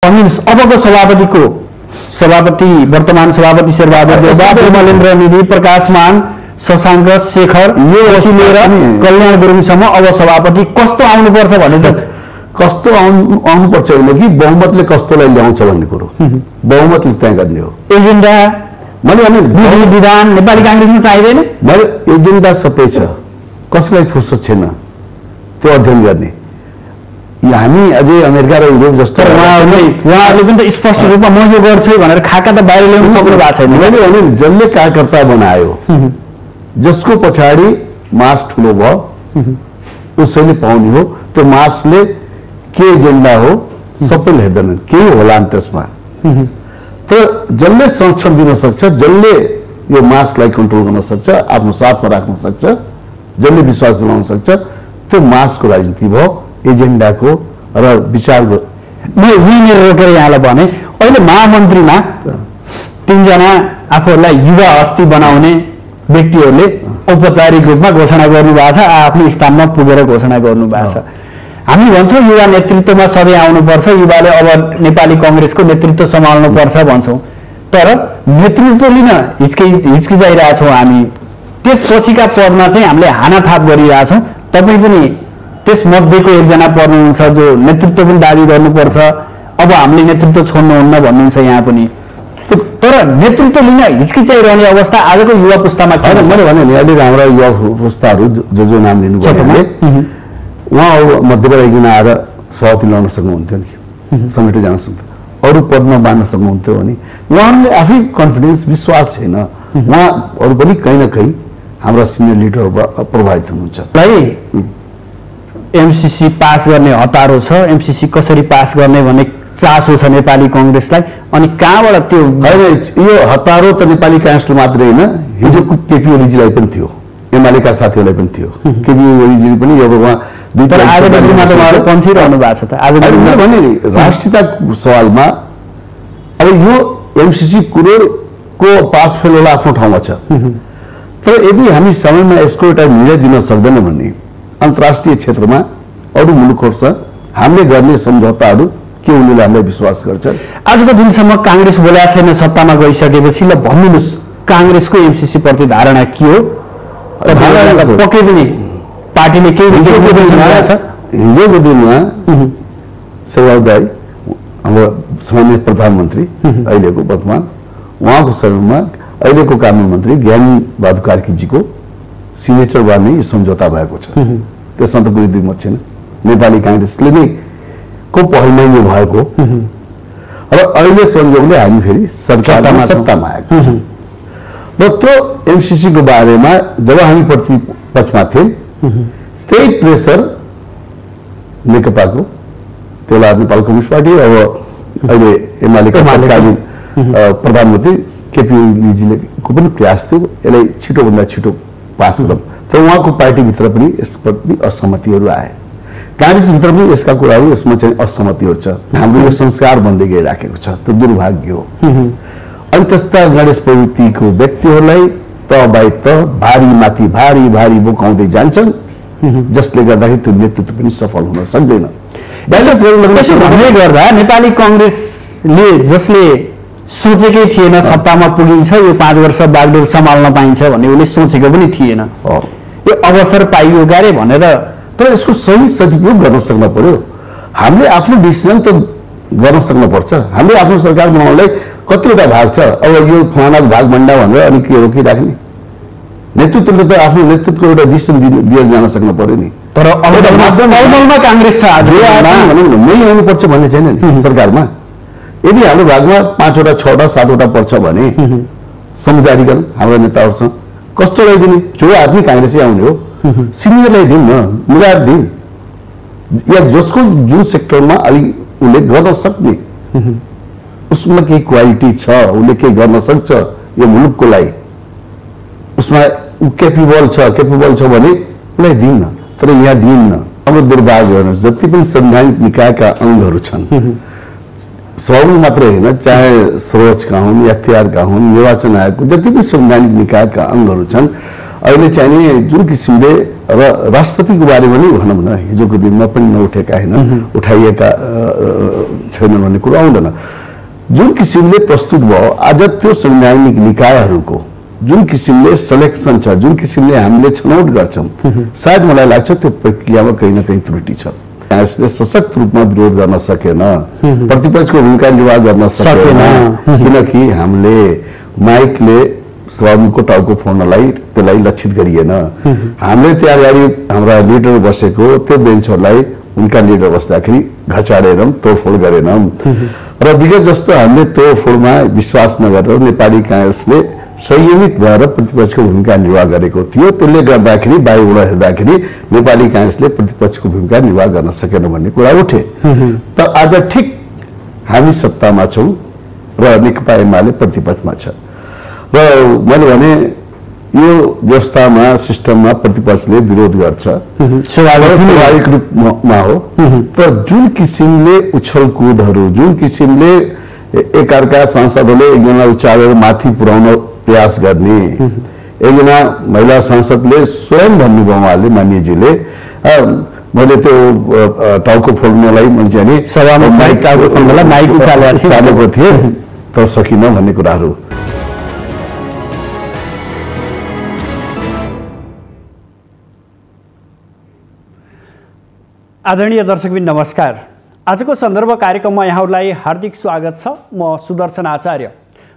भनिदिनुहोस् अबको सभापति वर्तमान सभापति शेरबहादुर देउवा, विमलेन्द्र निधि, प्रकाश मान, शशाङ्क शेखर योपछि लिएर कल्याण गुरुङसम्म अब सभापति कस्तो आउनुपर्छ भने त कस्तो आउनुपर्छ होइन कि बहुमतले कस्तोलाई ल्याउँछ भन्ने कुरो बहुमतले त्यहाँ गर्ने हो। एजेन्डा मैले विधान नेपाली काङ्ग्रेसमा चाहिँदैन। मैले एजेन्डा सबै छ, कसैलाई फुर्सद छैन त्यो अध्ययन गर्ने। हामी अझै अमेरिका र युरोप जस्तो उहाँहरूले पनि त स्पष्ट रूपमा म यो गर्छु भनेर खाका त बाहिर ल्याउनु सक्नु भएको छैन। मैले भने जसले कार्यकर्ता बनायो, जसको पछाडि मार्च ठुलो भयो उसैले पाउने हो। त्यो मार्चले के एजेन्डा हो सबैले हेर्दैनन्, केही होला त्यसमा। तर जसले संरक्षण दिन सक्छ, जसले यो मार्चलाई कन्ट्रोल गर्न सक्छ, आफ्नो साथमा राख्न सक्छ, जसले विश्वास दिलाउन सक्छ, त्यो मार्चको राजनीति भयो, एजेन्डाको र विचारको। म यहीँनिर रोकेर यहाँलाई भने अहिले महामन्त्रीमा 3 जना आफूहरूलाई युवा हस्ती बनाउने व्यक्तिहरूले औपचारिक रूपमा घोषणा गर्नुभएको छ, आफ्नो स्थानमा पुगेर घोषणा गर्नुभएको छ। हामी भन्छौँ युवा नेतृत्वमा सधैँ आउनुपर्छ, युवाले अब नेपाली काङ्ग्रेसको नेतृत्व सम्हाल्नुपर्छ भन्छौँ, तर नेतृत्व लिन हिचकिचाइरहेछौँ हामी। त्यसपछिका पदमा चाहिँ हामीले हानाथाप गरिरहेछौँ। तपाईँ पनि त्यसमध्येको एकजना पर्नुहुन्छ जो नेतृत्व पनि दाबी गर्नुपर्छ, अब हामीले नेतृत्व छोड्नुहुन्न भन्नुहुन्छ यहाँ पनि। तर नेतृत्व लिन हिचकिचाइरहने अवस्था आजको युवा पुस्तामा होइन। मैले भने नि अहिले हाम्रा युवा पुस्ताहरू जो नाम लिनुभयो उहाँ मध्येबाट एकजना आएर सभापति ल्याउन सक्नुहुन्थ्यो नि, समेटेर जान सक्थ्यो, अरू पदमा बाँड्न सक्नुहुन्थ्यो भने उहाँहरूले आफै कन्फिडेन्स विश्वास छैन। उहाँहरू पनि कहीँ न कहीँ हाम्रा सिनियर लिडरहरू प्रभावित हुनुहुन्छ। एमसीसी पास गर्ने हतारो छ, एमसीसी कसरी पास गर्ने भन्ने चासो छ नेपाली काङ्ग्रेसलाई, अनि कहाँबाट त्यो यो हतारो त नेपाली काङ्ग्रेसले मात्रै होइन, हिजोको केपी ओलीजीलाई पनि थियो, एमालेका साथीहरूलाई पनि थियो। केपी ओलीजी पनि अब उहाँ तर आजमा त उहाँहरू पन्छिरहनु भएको छ। त आज भने नि राष्ट्रियताको सवालमा अब यो एमसीसी कुरोको पास फेल होला आफ्नो ठाउँमा छ, तर यदि हामी समयमा यसको एउटा निर्णय दिन सक्दैनौँ भने अन्तर्राष्ट्रिय क्षेत्रमा अरू मुलुकहरूसँग हामीले गर्ने सम्झौताहरू के उनीहरूले हामीलाई विश्वास गर्छ। आजको दिनसम्म काङ्ग्रेस बोलाएको छैन, सत्तामा गइसकेपछि ल भन्नुहोस् काङ्ग्रेसको एमसीसी प्रति धारणा के हो? पक्कै पनि पार्टीले केही हिजोको दिनमा शेरबहादुर दाइ हाम्रो सामान्य प्रधानमन्त्री अहिलेको वर्तमान, उहाँको समयमा अहिलेको कानुन मन्त्री ज्ञान बहादुर कार्कीजीको सिग्नेचरबाट नै यो सम्झौता भएको छ। त्यसमा त कुनै दुईमत छैन। नेपाली काङ्ग्रेसले नै को पहलमै यो भएको र अहिले संयोगले हामी फेरि सरकारमा सत्तामा आएको छ। र त्यो एमसीसीको बारेमा जब हामी प्रतिपक्षमा थियौँ त्यही प्रेसर नेकपाको त्यसलाई नेपाल कम्युनिस्ट पार्टी अब अहिले एमालेका तत्कालीन प्रधानमन्त्री केपी ओलीजीले को पनि प्रयास थियो यसलाई छिटोभन्दा छिटो पास गरौँ, तर उहाँको पार्टीभित्र पनि यसप्रति असहमतिहरू आए। काङ्ग्रेसभित्र पनि यसका कुराहरू यसमा चाहिँ असहमतिहरू छ। हाम्रो यो संस्कार बन्दै गइराखेको छ, त्यो दुर्भाग्य हो। अनि त्यस्ता गणेश प्रवृत्तिको व्यक्तिहरूलाई तबाई त भारी माथि भारी भारी बोकाउँदै जान्छन्, जसले गर्दाखेरि त्यो नेतृत्व पनि सफल हुन सक्दैन। भन्दै गर्दा नेपाली काङ्ग्रेसले जसले सोचेकै थिएन सत्तामा पुगिन्छ, यो 5 वर्ष बागडोर सम्हाल्न पाइन्छ भन्ने उसले सोचेको पनि थिएन। यो अवसर पाइयो गारे भनेर, तर यसको सही सदुपयोग गर्न सक्न पर्यो। हामीले आफ्नो डिसिजन त गर्न सक्न पर्छ। हामीले आफ्नो सरकार बनाउनलाई कतिवटा भाग छ, अब यो फलाना भाग भण्डा भनेर अनि के रोकिराख्ने? नेतृत्वले त आफ्नो नेतृत्वको एउटा डिसिजन दिएर जान सक्न पर्यो नि। तर अमलमा काङ्ग्रेस छ आज मै आउनुपर्छ भन्ने छैन नि सरकारमा। यदि हाम्रो भागमा 5 वटा 6 वटा 7 वटा पर्छ भने समझदारीकरण हाम्रो नेताहरूसँग कस्तोलाई दिने? जो आदमी काङ्ग्रेसै आउने हो सिनियरलाई दिउँ न, मिलाएर दिउँ, या जसको जुन सेक्टरमा अलिक उसले गर्न सक्ने, उसमा केही क्वालिटी छ, उसले केही गर्न सक्छ यो मुलुकको लागि, उसमा केपेबल छ भने उसलाई दिउँ न। तर यहाँ दिइन्न। हाम्रो दुर्भाग्य हेर्नुहोस्, जति पनि संवैधानिक निकायका अङ्गहरू छन्, सभामुख मात्र होइन, चाहे सर्वोच्चका हुन्, एखतियारका हुन्, निर्वाचन आयोगको जति पनि संवैधानिक निकायका अङ्गहरू छन्, अहिले चाहिँ जुन किसिमले र राष्ट्रपतिको बारेमा नै भनौँ न, हिजोको दिनमा पनि नउठेका होइन, उठाइएका छैन भन्ने कुरो आउँदैन। जुन किसिमले प्रस्तुत भयो आज त्यो संवैधानिक निकायहरूको जुन किसिमले सेलेक्सन छ, जुन किसिमले हामीले छनौट गर्छौं, सायद मलाई लाग्छ त्यो प्रक्रियामा कहीं न कहीं त्रुटि छ। यसले सशक्त रूपमा विरोध गर्न सकेन, प्रतिपक्षको भूमिका निर्वाह गर्न सकेन, किनकि हामीले माइकले सभामुखको टाउको फोड्नलाई त्यसलाई लक्षित गरिएन। हामीले त्यहाँ अगाडि हाम्रा लिडर बसेको त्यो बेन्चहरूलाई उनका लिडर बस्दाखेरि घचाडेनौं, तोडफोड गरेनौं र विगत जस्तो हामीले तोडफोडमा विश्वास नगरेर नेपाली कांग्रेसले संयमित भएर प्रतिपक्षको भूमिका निर्वाह गरेको थियो। त्यसले गर्दाखेरि बाहिरबाट हेर्दाखेरि नेपाली कांग्रेसले प्रतिपक्षको भूमिका निर्वाह गर्न सकेन भन्ने कुरा उठे। तर आज ठिक हामी सत्तामा छौं र नेकपा एमाले प्रतिपक्षमा छ र मैले भने यो व्यवस्थामा सिस्टममा प्रतिपक्षले विरोध गर्छ, स्वाभाविक रूपमा हो। तर जुन किसिमले उछलकुदहरू, जुन किसिमले एकअर्का सांसदहरूले एकजना उचालेर माथि पुर्याउन प्रयास गर्ने, एकजना महिला सांसदले स्वयं भन्नुभयो उहाँले मान्यजीले मैले त्यो टाउको फोड्नलाई मान्छे नि सभामा माइक टाउको फोड्नलाई माइक उचालेको थिए तर सकिन भन्ने कुराहरू। आदरणीय दर्शकबिन नमस्कार। आजको सन्दर्भ कार्यक्रममा यहाँहरूलाई हार्दिक स्वागत छ। म सुदर्शन आचार्य।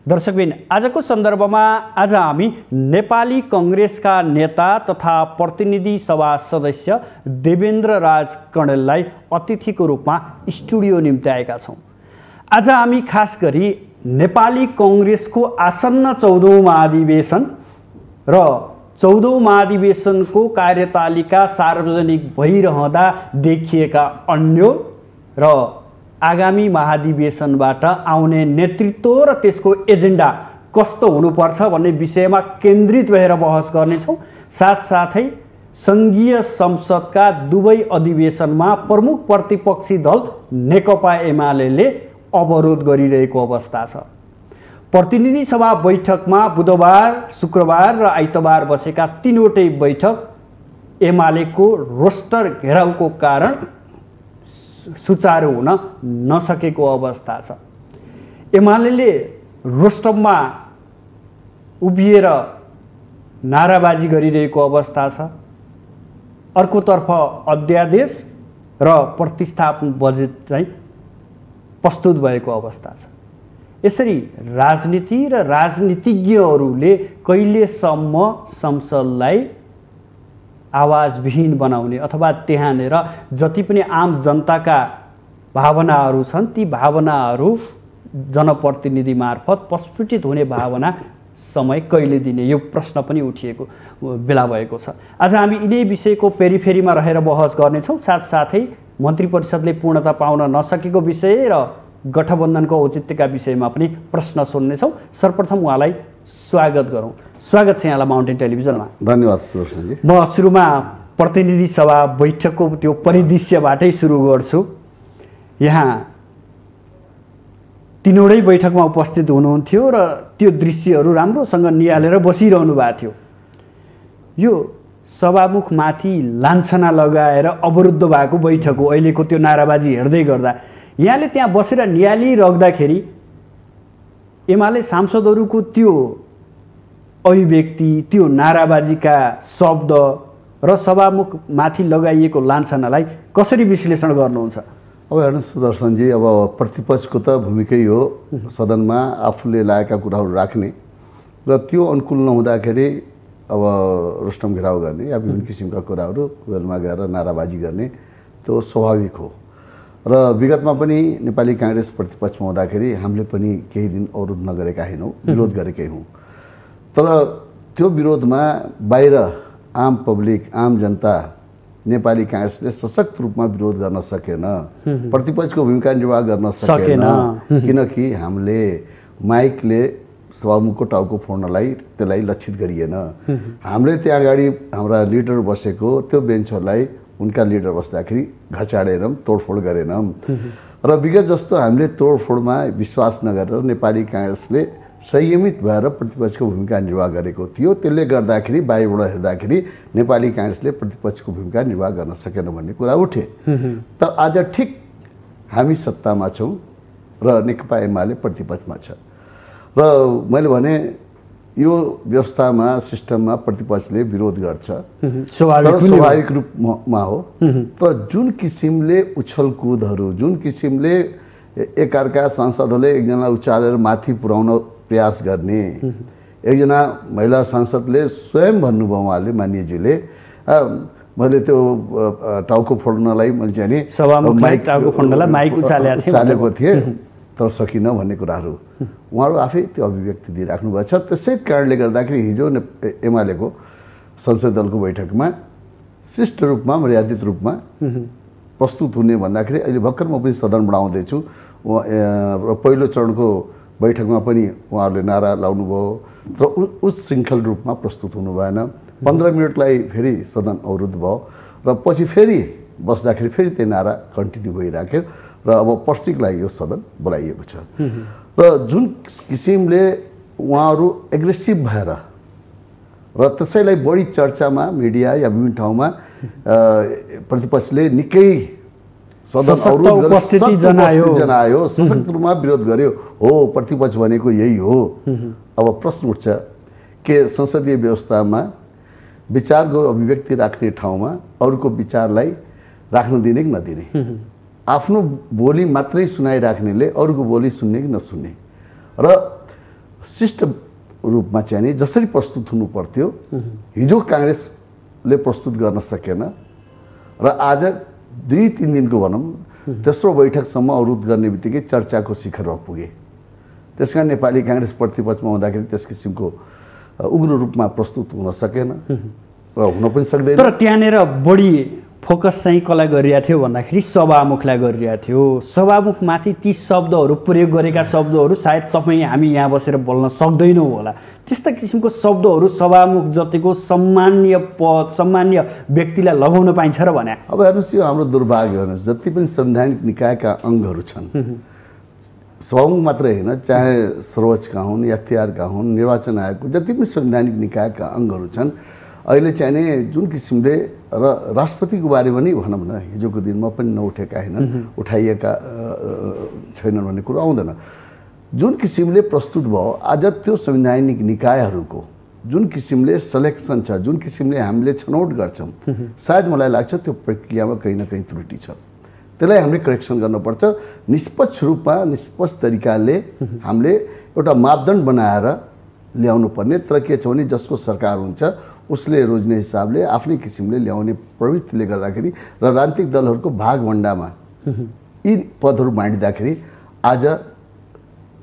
दर्शकबिन, आजको सन्दर्भमा आज हामी नेपाली कांग्रेसका नेता तथा प्रतिनिधि सभा सदस्य देवेन्द्र राज कणेललाई अतिथिको रूपमा स्टुडियो निम्ति आएका छौं। आज हामी खास गरी नेपाली कांग्रेसको आसन्न 14औं महाधिवेशन र 14औं महाधिवेशनको कार्यतालिका सार्वजनिक भइरहँदा देखिएका अन्य र आगामी महाधिवेशनबाट आउने नेतृत्व र त्यसको एजेन्डा कस्तो हुनुपर्छ भन्ने विषयमा केन्द्रित भएर बहस गर्नेछौँ। साथसाथै संघीय संसदका दुवै अधिवेशनमा प्रमुख प्रतिपक्षी दल नेकपा एमाले अवरोध गरिरहेको अवस्था छ। प्रतिनिधि सभा बैठकमा बुधबार, शुक्रबार र आइतबार बसेका तीनवटै बैठक एमालेको रोस्टर घेराउको कारण सुचारू हुन नसकेको अवस्था छ। एमाले रोस्टरमा उभिएर नाराबाजी गरिरहेको अवस्था छ। अर्कोतर्फ अध्यादेश र प्रतिस्थापन बजेट चाहिँ प्रस्तुत भएको अवस्था छ। यसरी राजनीति र राजनीतिज्ञहरूले कहिलेसम्म संसदलाई आवाजविहीन बनाउने अथवा त्यहाँनेर जति पनि आम जनताका भावनाहरू छन् ती भावनाहरू जनप्रतिनिधि मार्फत प्रस्फुटित हुने भावना समय कहिले दिने, यो प्रश्न पनि उठिएको बेला भएको छ। आज हामी यिनै विषयको पेरिफेरीमा रहेर बहस गर्नेछौँ। साथसाथै मन्त्री परिषदले पूर्णता पाउन नसकेको विषय र गठबन्धनको औचित्यका विषयमा पनि प्रश्न सोध्नेछौँ। सर्वप्रथम उहाँलाई स्वागत गरौँ। स्वागत छ यहाँलाई माउन्टेन टेलिभिजनमा। धन्यवाद सुदर्शनजी। म सुरुमा प्रतिनिधि सभा बैठकको त्यो परिदृश्यबाटै सुरु गर्छु। यहाँ तीनवटै बैठकमा उपस्थित हुनुहुन्थ्यो र त्यो दृश्यहरू राम्रोसँग निहालेर बसिरहनु भएको थियो। यो सभामुखमाथि लान्छना लगाएर अवरुद्ध भएको बैठक हो। अहिलेको त्यो नाराबाजी हेर्दै गर्दा यहाँले त्यहाँ बसेर निहालिराख्दाखेरि एमाले सांसदहरूको त्यो अभिव्यक्ति, त्यो नाराबाजीका शब्द र सभामुखमाथि लगाइएको लान्छनालाई कसरी विश्लेषण गर्नुहुन्छ? अब हेर्नुहोस् सुदर्शनजी, अब प्रतिपक्षको त भूमिकै हो सदनमा आफूले लागेका कुराहरू राख्ने र त्यो अनुकूल नहुँदाखेरि अब रोस्टम घेराउ गर्ने या विभिन्न किसिमका कुराहरू वेलमा गएर नाराबाजी गर्ने त्यो स्वाभाविक हो। र विगतमा पनि नेपाली कांग्रेस प्रतिपक्षमा हुँदाखेरि हामीले पनि केही दिन अवरोध नगरेका होइनौँ, विरोध गरेकै हौँ। तर त्यो विरोधमा बाहिर आम पब्लिक, आम जनता नेपाली कांग्रेसले सशक्त रूपमा विरोध गर्न सकेन, प्रतिपक्षको भूमिका निर्वाह गर्न सकेन, किनकि हामीले माइकले सभामुखको टाउको फोड्नलाई त्यसलाई लक्षित गरिएन। हामीले त्यहाँ अगाडि हाम्रा लिडर बसेको त्यो बेन्चहरूलाई उनका लिडर बस्दाखेरि घचाडेनौं, तोडफोड गरेनौं र विगत जस्तो हामीले तोडफोडमा विश्वास नगरेर नेपाली कांग्रेसले संयमित भएर प्रतिपक्षको भूमिका निर्वाह गरेको थियो। त्यसले गर्दाखेरि बाहिरबाट हेर्दाखेरि नेपाली कांग्रेसले प्रतिपक्षको भूमिका निर्वाह गर्न सकेन भन्ने कुरा उठे। तर आज ठिक हामी सत्तामा छौं र नेकपा एमाले प्रतिपक्षमा छ र मैले भने यो व्यवस्थामा सिस्टममा प्रतिपक्षले विरोध गर्छ स्वाभाविक रूपमा हो तर जुन किसिमले उछलकुदहरू जुन किसिमले एकअर्का सांसदहरूले एकजना उचालेर माथि पुर्याउन प्रयास गर्ने एकजना महिला सांसदले स्वयं भन्नुभयो उहाँले मान्यजीले मैले त्यो टाउको फोड्नलाई मैले चाहिँ नि टाउको फोड्नलाई माइक उचालेको थिएँ तर सकिनँ भन्ने कुराहरू उहाँहरू आफै त्यो अभिव्यक्ति दिइराख्नु भएको छ। त्यसै कारणले गर्दाखेरि हिजो एमालेको संसदीय दलको बैठकमा शिष्ट रूपमा मर्यादित रूपमा प्रस्तुत हुने भन्दाखेरि अहिले भर्खर म पनि सदन बढाउँदैछु र पहिलो चरणको बैठकमा पनि उहाँहरूले नारा लाउनुभयो र उस श्रृङ्खल रूपमा प्रस्तुत हुनु भएन। 15 मिनटलाई फेरि सदन अवरुद्ध भयो र पछि फेरि बस्दाखेरि फेरि त्यो नारा कन्टिन्यू भइराख्यो र अब पर्सिको लागि यो सदन बोलाइएको छ र जुन किसिमले उहाँहरू एग्रेसिभ भएर र त्यसैलाई बढी चर्चामा मिडिया या विभिन्न ठाउँमा प्रतिपक्षले निकै सदन अवरुद्ध उपस्थिति जनायो सशक्त रूपमा विरोध गर्यो हो प्रतिपक्ष भनेको यही हो। अब प्रश्न उठ्छ के संसदीय व्यवस्थामा विचारको अभिव्यक्ति राख्ने ठाउँमा अरूको विचारलाई राख्न दिने कि नदिने आफ्नो बोली मात्रै सुनाइराख्नेले अरूको बोली सुन्ने कि नसुन्ने र शिष्ट रूपमा चाहिँ नि जसरी प्रस्तुत हुनु पर्थ्यो हिजो काङ्ग्रेसले प्रस्तुत गर्न सकेन र आज 2-3 दिनको भनौँ तेस्रो बैठकसम्म अवरुद्ध गर्ने बित्तिकै चर्चाको शिखरमा पुगे। त्यसकारण नेपाली काङ्ग्रेस प्रतिपक्षमा हुँदाखेरि त्यस किसिमको उग्र रूपमा प्रस्तुत हुन सकेन र हुन पनि सक्दैन। तर त्यहाँनिर बढी फोकस चाहिँ कसलाई गरिरहेको थियो भन्दाखेरि सभामुखलाई गरिरहेको थियो। सभामुखमाथि ती शब्दहरू प्रयोग गरेका शब्दहरू सायद तपाईँ हामी यहाँ बसेर बोल्न सक्दैनौँ होला। त्यस्ता किसिमको शब्दहरू सभामुख जतिको सम्मान्य पद सम्मान्य व्यक्तिलाई लगाउन पाइन्छ र भने अब हेर्नुहोस् यो हाम्रो दुर्भाग्य हेर्नुहोस् जति पनि संवैधानिक निकायका अङ्गहरू छन् सभामुख मात्रै होइन चाहे सर्वोच्चका हुन् एखतियारका हुन् निर्वाचन आयोगको जति पनि संवैधानिक निकायका अङ्गहरू छन् अहिले चाहिँ नि जुन किसिमले र राष्ट्रपतिको बारेमा नै भनौँ न हिजोको दिनमा पनि नउठेका होइनन् उठाइएका छैनन् भन्ने कुरो आउँदैन। जुन किसिमले प्रस्तुत भयो आज त्यो संवैधानिक निकायहरूको जुन किसिमले सेलेक्सन छ जुन किसिमले हामीले छनौट गर्छौँ सायद मलाई लाग्छ त्यो प्रक्रियामा कहीँ न कहीँ त्रुटि छ। त्यसलाई हामीले करेक्सन गर्नुपर्छ। निष्पक्ष रूपमा निष्पक्ष तरिकाले हामीले एउटा मापदण्ड बनाएर ल्याउनु पर्ने। तर के छ भने जसको सरकार हुन्छ उसले रोज्ने हिसाबले आफ्नै किसिमले ल्याउने प्रवृत्तिले गर्दाखेरि र राजनीतिक दलहरूको भागभण्डामा यी पदहरू बाँडिँदाखेरि आज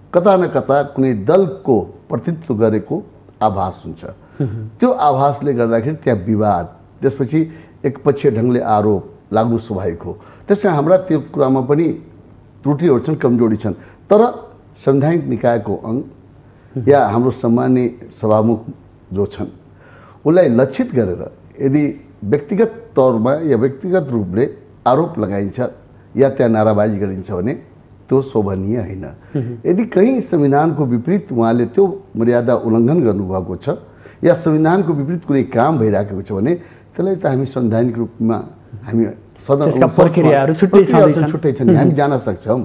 कता न कता कुनै दलको प्रतिनिधित्व गरेको आभास हुन्छ। त्यो आभासले गर्दाखेरि त्यहाँ विवाद त्यसपछि एकपक्षीय ढङ्गले आरोप लाग्नु स्वाभाविक हो। त्यसमा हाम्रा त्यो कुरामा पनि त्रुटिहरू छन् कमजोरी छन्। तर संवैधानिक निकायको अङ्ग या हाम्रो सम्मान्य सभामुख जो छन् उसलाई लक्षित गरेर यदि व्यक्तिगत तौरमा या व्यक्तिगत रूपले आरोप लगाइन्छ या त्यहाँ नाराबाजी गरिन्छ भने त्यो शोभनीय होइन। यदि कहीँ संविधानको विपरीत उहाँले त्यो मर्यादा उल्लङ्घन गर्नुभएको छ या संविधानको विपरीत कुनै काम भइराखेको छ भने त्यसलाई त हामी संवैधानिक रूपमा हामी सदन प्रक्रियाहरू छुट्टै छन् हामी जान सक्छौँ।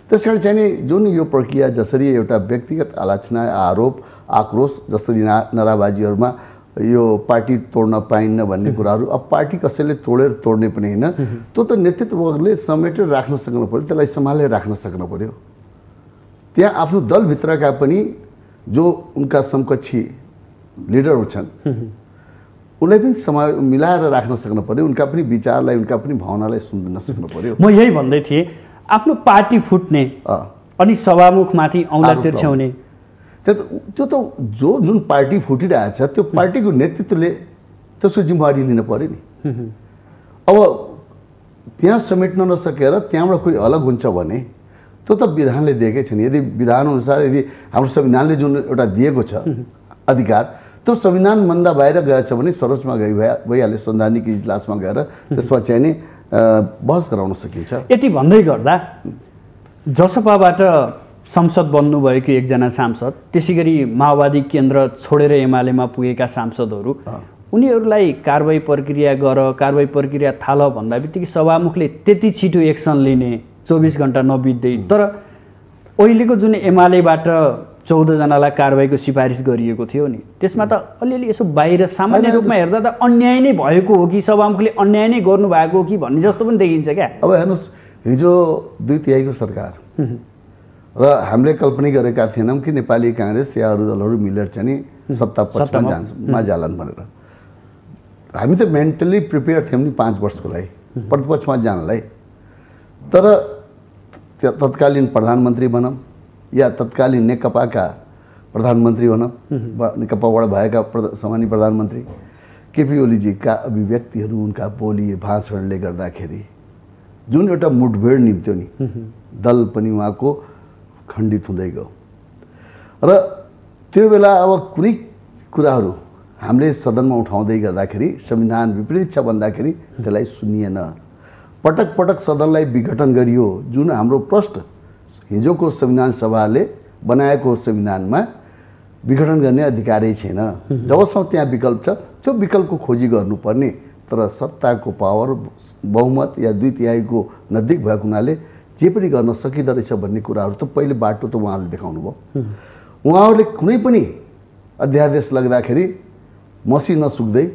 त्यसकारण चाहिँ नि जुन यो प्रक्रिया जसरी एउटा व्यक्तिगत आलोचना आरोप आक्रोश जसरी नाराबाजीहरूमा यो पार्टी तोड्न पाइन्न भन्ने कुराहरू अब पार्टी कसैले तोड्ने पनि होइन त्यो त नेतृत्वले समेटेर राख्न सक्नु पर्यो त्यसलाई सम्हालेर राख्न सक्नु पर्यो। त्यहाँ आफ्नो दलभित्रका पनि जो उनका समकक्षी लिडरहरू छन् उसलाई पनि मिलाएर राख्न सक्नु पर्यो। उनका पनि विचारलाई उनका पनि भावनालाई सुन्न सक्नु पर्यो। म यही भन्दै थिएँ आफ्नो पार्टी फुट्ने अनि सभामुखमाथि औँला तिर्छ्याउने त्यो त जुन पार्टी फुटिरहेछ त्यो पार्टीको नेतृत्वले त्यसको जिम्मेवारी लिनु पर्यो नि। अब त्यहाँ समेट्न नसकेर त्यहाँबाट कोही अलग हुन्छ भने त्यो त विधानले दिएकै छ नि। यदि विधान अनुसार यदि हाम्रो संविधानले जुन एउटा दिएको छ अधिकार त्यो संविधानभन्दा बाहिर गएछ भने सर्वोच्चमा भइहाल्यो संवैधानिक इजलासमा गएर त्यसमा चाहिँ नि बहस गराउन सकिन्छ। यति भन्दै गर्दा जसपाबाट संसद बन्नुभएको एकजना सांसद त्यसै गरी माओवादी केन्द्र छोडेर एमालेमा पुगेका सांसदहरू उनीहरूलाई कारबाही प्रक्रिया थाल भन्दा बित्तिकै सभामुखले त्यति छिटो एक्सन लिने 24 घण्टा नबित्दै तर अहिलेको जुन एमालेबाट 14 जनालाई कारबाहीको सिफारिस गरिएको थियो नि, त्यसमा त अलिअलि यसो बाहिर सामान्य रूपमा हेर्दा त अन्याय नै भएको हो कि सभामुखले अन्याय नै गर्नुभएको हो कि भन्ने जस्तो पनि देखिन्छ क्या। अब हेर्नुहोस्, हिजो 2/3 सरकार र हामीले कल्पना गरेका थिएनौँ कि नेपाली काङ्ग्रेस या अरू दलहरू मिलेर चाहिँ नि सत्ता पक्षमा जालान् भनेर। हामी त मेन्टली प्रिपेयर थियौँ नि 5 वर्षको लागि प्रतिपक्षमा जानलाई। तर तत्कालीन प्रधानमन्त्री भनौँ या तत्कालीन नेकपाका प्रधानमन्त्री भनौँ, नेकपाबाट भएका सामान्य प्रधानमन्त्री केपी ओलीजीका अभिव्यक्तिहरू, उनका बोली भाषणले गर्दाखेरि जुन एउटा मुठभेड निम्त्यो नि, दल पनि उहाँको खण्डित हुँदै गयो। र त्यो बेला अब कुनै कुराहरू हामीले सदनमा उठाउँदै गर्दाखेरि संविधान विपरीत छ भन्दाखेरि त्यसलाई सुनिएन। पटक पटक सदनलाई विघटन गरियो। जुन हाम्रो प्रश्न हिजोको संविधान सभाले बनाएको संविधानमा विघटन गर्ने अधिकारै छैन। जबसम्म त्यहाँ विकल्प छ त्यो विकल्पको खोजी गर्नुपर्ने। तर सत्ताको पावर बहुमत या 2/3 नजिक भएको हुनाले जे पनि गर्न सकिँदो रहेछ भन्ने कुराहरू त पहिले बाटो त उहाँहरूले देखाउनु भयो। उहाँहरूले कुनै पनि अध्यादेश लाग्दाखेरि मसी नसुक्दै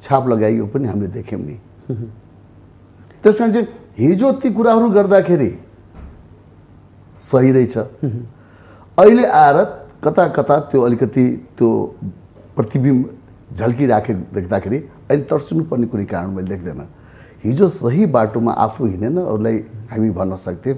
छाप लगाइयो पनि हामीले देख्यौँ नि। त्यस कारण चाहिँ हिजो ती कुराहरू गर्दाखेरि सही रहेछ। अहिले आएर कता कता त्यो अलिकति त्यो प्रतिबिम्ब झल्किराखे देख्दाखेरि अहिले तर्सिनुपर्ने कुनै कारण मैले देख्दैन। हिजो सही बाटोमा आफू हिँडेन, अरूलाई हामी भन्न सक्थ्यौँ।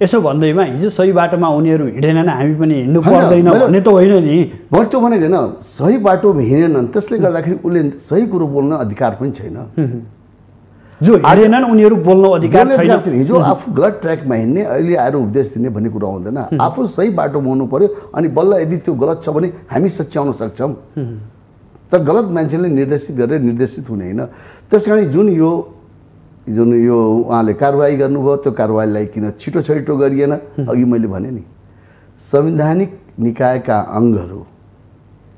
यसो भन्दैमा हिजो सही बाटोमा उनीहरू हिँडेनन्, हामी पनि हिँड्नु पर्दैन भन्ने त होइन नि। मैले त्यो भनेको होइन, सही बाटोमा हिँडेनन् त्यसले गर्दाखेरि उसले सही कुरो बोल्न अधिकार पनि छैन। जो हिँडेनन् उनीहरू बोल्न अधिकार छैन। हिजो आफू गलत ट्र्याकमा हिँड्ने, अहिले आएर उपदेश दिने भन्ने कुरा हुँदैन। आफू सही बाटोमा हुनु पर्यो अनि बल्ल यदि त्यो गलत छ भने हामी सच्याउन सक्छौँ। तर गलत मान्छेले निर्देशित गरेर निर्देशित हुने होइन। त्यस कारण जुन यो उहाँले कारवाही गर्नुभयो त्यो कारवाहीलाई किन छिटो छिटो गरिएन? अघि मैले भने नि, संवैधानिक निकायका अङ्गहरू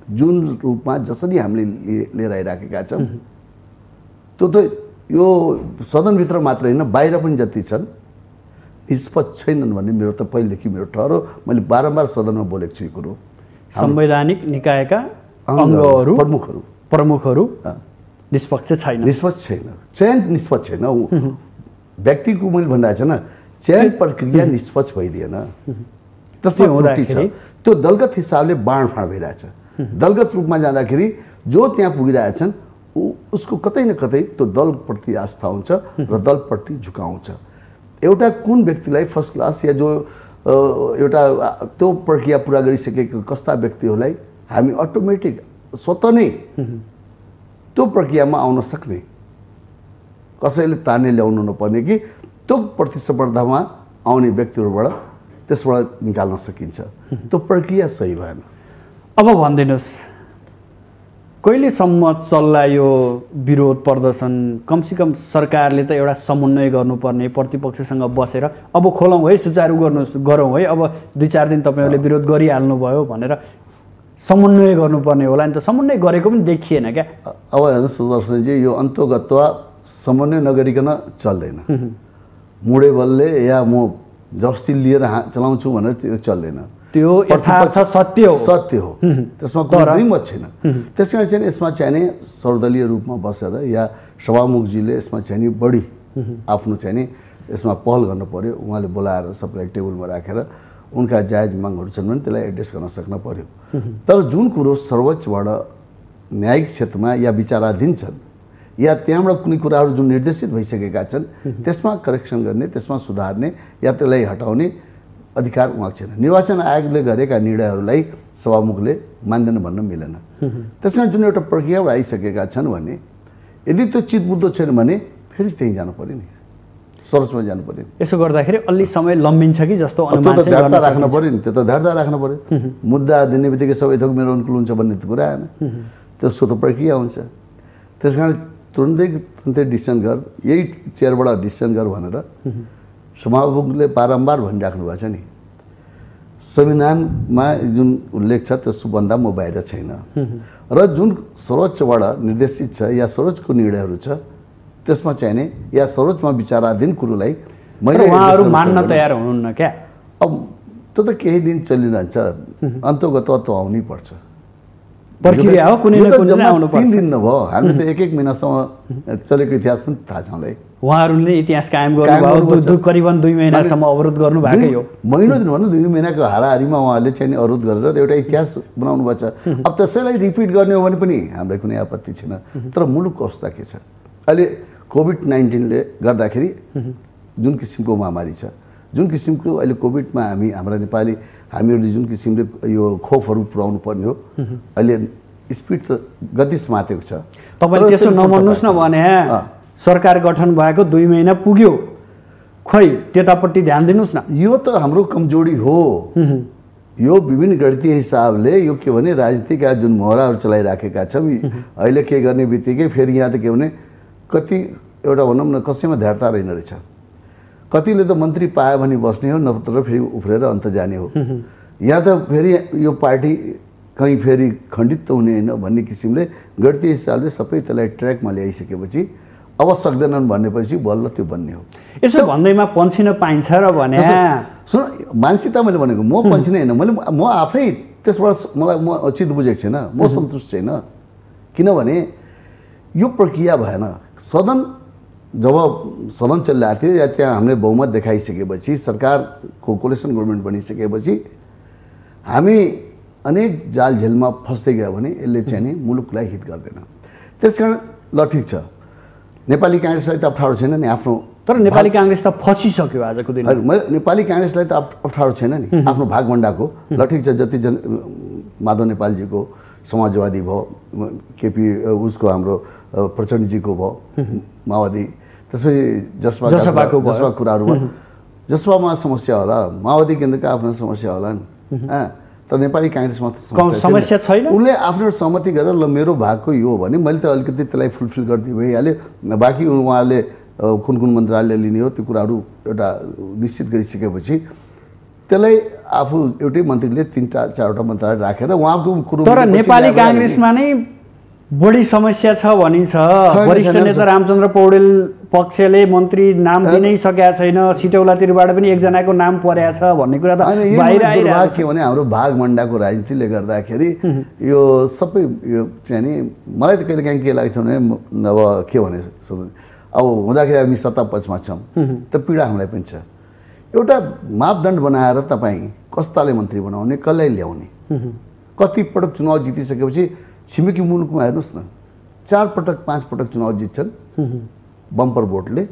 जुन रूपमा जसरी हामीले लिएर आइराखेका छौँ त्यो त यो सदनभित्र मात्र होइन बाहिर पनि जति छन् निष्पक्ष छैनन् भन्ने मेरो त पहिलेदेखि मेरो ठहर हो। मैले बारम्बार सदनमा बोलेको छु यो कुरो। संवैधानिक निकायका अङ्गहरू प्रमुखहरू निष्पक्ष छैन। चयन निष्पक्ष छैन। व्यक्तिको मैले भनिरहेको छैन, चयन प्रक्रिया निष्पक्ष भइदिएन। त्यसमा त्रुटि छ। त्यो दलगत हिसाबले बाँडफाँड भइरहेछ। दलगत रूपमा जाँदाखेरि जो त्यहाँ पुगिरहेछन् उसको कतै न कतै त्यो दलप्रति आस्था हुन्छ र दलप्रति झुकाउँछ। एउटा कुन व्यक्तिलाई फर्स्ट क्लास या जो एउटा त्यो प्रक्रिया पुरा गरिसकेको कस्ता व्यक्तिहरूलाई हामी अटोमेटिक स्वतः नै त्यो प्रक्रियामा आउन सक्ने, कसैले ताने ल्याउनु नपर्ने कि त्यो प्रतिस्पर्धामा आउने व्यक्तिहरूबाट त्यसबाट निकाल्न सकिन्छ। त्यो प्रक्रिया सही भएन। अब भनिदिनुहोस्, कहिलेसम्म चल्ला यो विरोध प्रदर्शन? कमसेकम सरकारले त एउटा समन्वय गर्नुपर्ने, प्रतिपक्षसँग बसेर अब खोलौँ है, सुचारू गरौँ है, अब 2-4 दिन तपाईँहरूले विरोध गरिहाल्नुभयो भनेर समन्वय गर्नुपर्ने होला नि त। समन्वय गरेको पनि देखिएन क्या। अब हेर्नुहोस् सुदर्शनजी, यो अन्तगत्वा समन्वय नगरिकन चल्दैन। मुडे बलले या म जस्ती लिएर चलाउँछु भनेर त्यो चल्दैन। त्यो यथार्थ सत्य हो। त्यसमा कुनै मत छैन। त्यस कारण चाहिँ यसमा चाहिँ नि सर्वदलीय रूपमा बसेर या सभामुखजीले यसमा चाहिँ नि बढी आफ्नो चाहिँ नि यसमा पहल गर्नु पर्यो। उहाँले बोलाएर सबैलाई टेबलमा राखेर उनका जायज मागहरू छन् भने त्यसलाई एड्रेस गर्न सक्न पर्यो। तर जुन कुरो सर्वोच्चबाट न्यायिक क्षेत्रमा या विचाराधीन छन् या त्यहाँबाट कुनै कुराहरू जुन निर्देशित भइसकेका छन् त्यसमा करेक्सन गर्ने, त्यसमा सुधार्ने या त्यसलाई हटाउने अधिकार उहाँको छैन। निर्वाचन आयोगले गरेका निर्णयहरूलाई सभामुखले मान्दैन भन्न मिलेन। त्यस कारण जुन एउटा प्रक्रियाबाट आइसकेका छन् भने यदि त्यो चितबुद्धो छैन भने फेरि त्यहीँ जानु पर्यो नि, सर्वोच्चमा जानु पर्यो। यसो गर्दाखेरि अलि समय लम्बिन्छ कि जस्तो अनुमान चाहिँ धैर्यता राख्नु पर्यो नि। त्यो त धैर्यता राख्नु पर्यो। मुद्दा दिने बित्तिकै सबै थोक मेरो अनुकूल हुन्छ भन्ने कुरा आएन। त्यो स्वतः प्रक्रिया हुन्छ। त्यस कारण तुरन्तै डिसिसन गर, यही चेयरबाट डिसिसन गर भनेर सभामुखले बारम्बार भनिराख्नु भएको छ नि। संविधानमा जुन उल्लेख छ त्यसभन्दा म बाहिर छैन र जुन सर्वोच्चबाट निर्देशित छ या सर्वोच्चको निर्णयहरू छ त्यसमा चाहिने या सर्वोच्चमा विचाराधीन कुरोलाई मैले उहाँहरू मान्न तयार हुनुहुन्न क्या। अब त्यो त केही दिन चलिरहन्छ, अन्तगत तत्त्व आउनै पर्छ। प्रक्रिया हो, कुनै न कुनै आउनु पर्छ। 3 दिन नभयो, हामीले त 1 महिनासम्म चलेको इतिहास पनि थाहा छ मलाई। उहाँहरूले इतिहास कायम गर्नुभयो, करिबन 2 महिनासम्म अवरोध गर्नु भएकै हो। महिना दिन भन्नु 2 महिनाको हाराहारीमा उहाँहरूले चाहिँ अवरोध गरेर एउटा इतिहास बनाउनु भएको छ। अब त्यसैलाई रिपिट गर्ने हो भने पनि हामीलाई कुनै आपत्ति छैन। तर मुलुकको अवस्था के छ अहिले? कोभिड-19ले गर्दाखेरि जुन किसिमको महामारी छ, जुन किसिमको अहिले कोभिडमा हाम्रा नेपाली हामीहरूले जुन किसिमले यो खोपहरू पुर्याउनु पर्ने हो, अहिले स्पिड त गति समातेको छ। तपाईँले त्यसो नमान्नुहोस् न भने सरकार गठन भएको 2 महिना पुग्यो, खै त्यतापट्टि ध्यान दिनुहोस् न। यो त हाम्रो कमजोरी हो। यो विभिन्न गणितीय हिसाबले यो के भने राजनीतिका जुन मोहराहरू चलाइराखेका छौँ, अहिले के गर्ने बित्तिकै फेरि यहाँ त के भने कति एउटा भनौँ न कसैमा धैर्यता रहेन रहेछ। कतिले त मन्त्री पायो भने बस्ने हो, नत्र फेरि उफ्रेर अन्त जाने हो। यहाँ त फेरि यो पार्टी कहीँ फेरि खण्डित त हुने होइन भन्ने किसिमले गणितीय हिसाबले सबै त्यसलाई ट्र्याकमा ल्याइसकेपछि अब सक्दैनन् भनेपछि बल्ल त्यो बन्ने हो। यसो भन्दैमा पन्छिन पाइन्छ र भने सुन, मानसिकता मैले भनेको म पन्छिन होइन, म आफै त्यसबाट म उचित बुझेको छैन, म सन्तुष्ट छैन। किनभने यो प्रक्रिया भएन। जब सदन चलिरहेको थियो या त्यहाँ हामीले बहुमत देखाइसकेपछि, सरकारको कोलिसन गभर्मेन्ट बनिसकेपछि हामी अनेक जाल झेलमा फस्दै गयो भने यसले चाहिँ नि मुलुकलाई हित गर्दैन। त्यसकारण ल ठिक छ, नेपाली काङ्ग्रेसलाई त अप्ठ्यारो छैन नि आफ्नो, तर नेपाली काङ्ग्रेस त फसिसक्यो आजको दिन। नेपाली काङ्ग्रेसलाई त अप्ठ्यारो छैन नि आफ्नो भागभण्डाको। ल ठिक छ, जति माधव नेपालजीको समाजवादी भयो, केपी उसको हाम्रो प्रचण्डजीको भयो माओवादी, त्यसपछि जसपाको कुराहरू भयो। जसपामा समस्या होला, माओवादी केन्द्रका आफ्नो समस्या होला नि, तर नेपाली काङ्ग्रेसमा समस्या छैन। उसले आफ्नो सहमति गरेर ल मेरो भागको यो हो भने मैले त अलिकति त्यसलाई फुलफिल गरिदिए भइहाल्यो। बाँकी उहाँले कुन कुन मन्त्रालय लिने हो त्यो कुराहरू एउटा निश्चित गरिसकेपछि त्यसलाई आफू एउटै मन्त्रीले 3-4वटा मन्त्रालय राखेर उहाँको कुरो। तर नेपाली काङ्ग्रेसमा नै बढी समस्या छ भनिन्छ। वरिष्ठ नेता रामचन्द्र पौडेल पक्षले मन्त्री नाम दिनै सकेका छैन, सिटौलातिरबाट पनि एकजनाको नाम परेको छ भन्ने कुरा त बाहिर आइरहेको छ। के भने हाम्रो भागभण्डाको राजनीतिले गर्दाखेरि यो सबै यो चाहिँ नि मलाई त कहिले काहीँ के लाग्छ भने अब के भने अब हुँदाखेरि हामी सत्ता पक्षमा छौँ त पीडा हामीलाई पनि छ। एउटा मापदण्ड बनाएर तपाईँ कस्ताले मन्त्री बनाउने, कसलाई ल्याउने, कति पटक चुनाव जितिसकेपछि छिमेकी मुलुकमा हेर्नुहोस् न 4 पटक 5 पटक चुनाव जित्छन् बम्पर भोटले,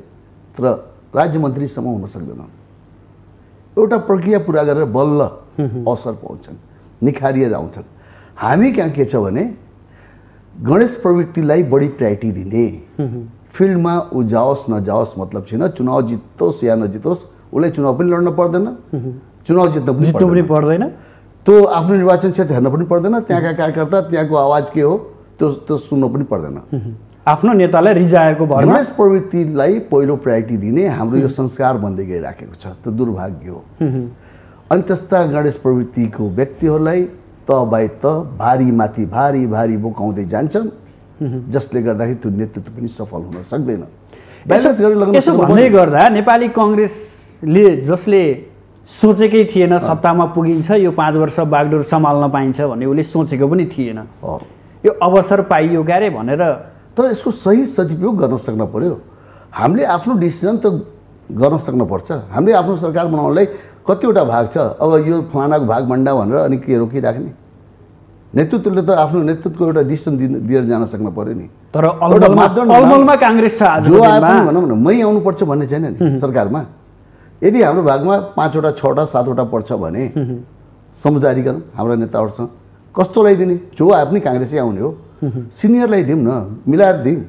तर राज्य मन्त्रीसम्म हुन सक्दैन। एउटा प्रक्रिया पुरा गरेर बल्ल अवसर पाउँछन्, निखारिएर आउँछन्। हामी कहाँ के छ भने गणेश प्रवृत्तिलाई बढी प्रायोरिटी दिने, फिल्डमा ऊ जाओस् नजाओस् मतलब छैन, चुनाव जित्तोस् या नजितोस् उसलाई चुनाव पनि लड्न पर्दैन, चुनाव जित्न पनि पर्दैन, त्यो आफ्नो निर्वाचन क्षेत्र हेर्न पनि पर्दैन, त्यहाँका कार्यकर्ता त्यहाँको आवाज के हो त्यो सुन्न पनि पर्दैन। आफ्नो नेतालाई रिजाएको भरमा गणेश प्रवृत्तिलाई पहिलो प्रायोरिटी दिने हाम्रो यो संस्कार बन्दै गइराखेको छ, त्यो दुर्भाग्य हो। अनि त्यस्ता गणेश प्रवृत्तिको व्यक्तिहरूलाई त बाई त भारी माथि भारी भारी बोकाउँदै जान्छन्, जसले गर्दाखेरि त्यो नेतृत्व पनि सफल हुन सक्दैन। यसो भन्दै गर्दा नेपाली काङ्ग्रेसले जसले सोचेकै थिएन सत्तामा पुगिन्छ, यो 5 वर्ष बागडोर सम्हाल्न पाइन्छ भन्ने उसले सोचेको पनि थिएन। यो अवसर पाइयो क्यारे भनेर, तर यसको सही सदुपयोग गर्न सक्न पर्यो। हामीले आफ्नो डिसिजन त गर्न सक्न पर्छ। हामीले आफ्नो सरकार बनाउनलाई कतिवटा भाग छ, अब यो फलानाको भागभण्डा भनेर अनि के रोकिराख्ने? नेतृत्वले त आफ्नो नेतृत्वको एउटा डिसिजन दिएर जान सक्न पर्यो नि। तर अलमलमा काङ्ग्रेस छ आज जो आए पनि भनौँ न मै आउनुपर्छ भन्ने छैन नि सरकारमा। यदि हाम्रो भागमा 5वटा 6वटा 7वटा पर्छ भने समझदारी गरौँ हाम्रा नेताहरूसँग, कस्तोलाई दिने? जो आए पनि काङ्ग्रेसै आउने हो, सिनियरलाई दिउँ न, मिलाएर दिउँ,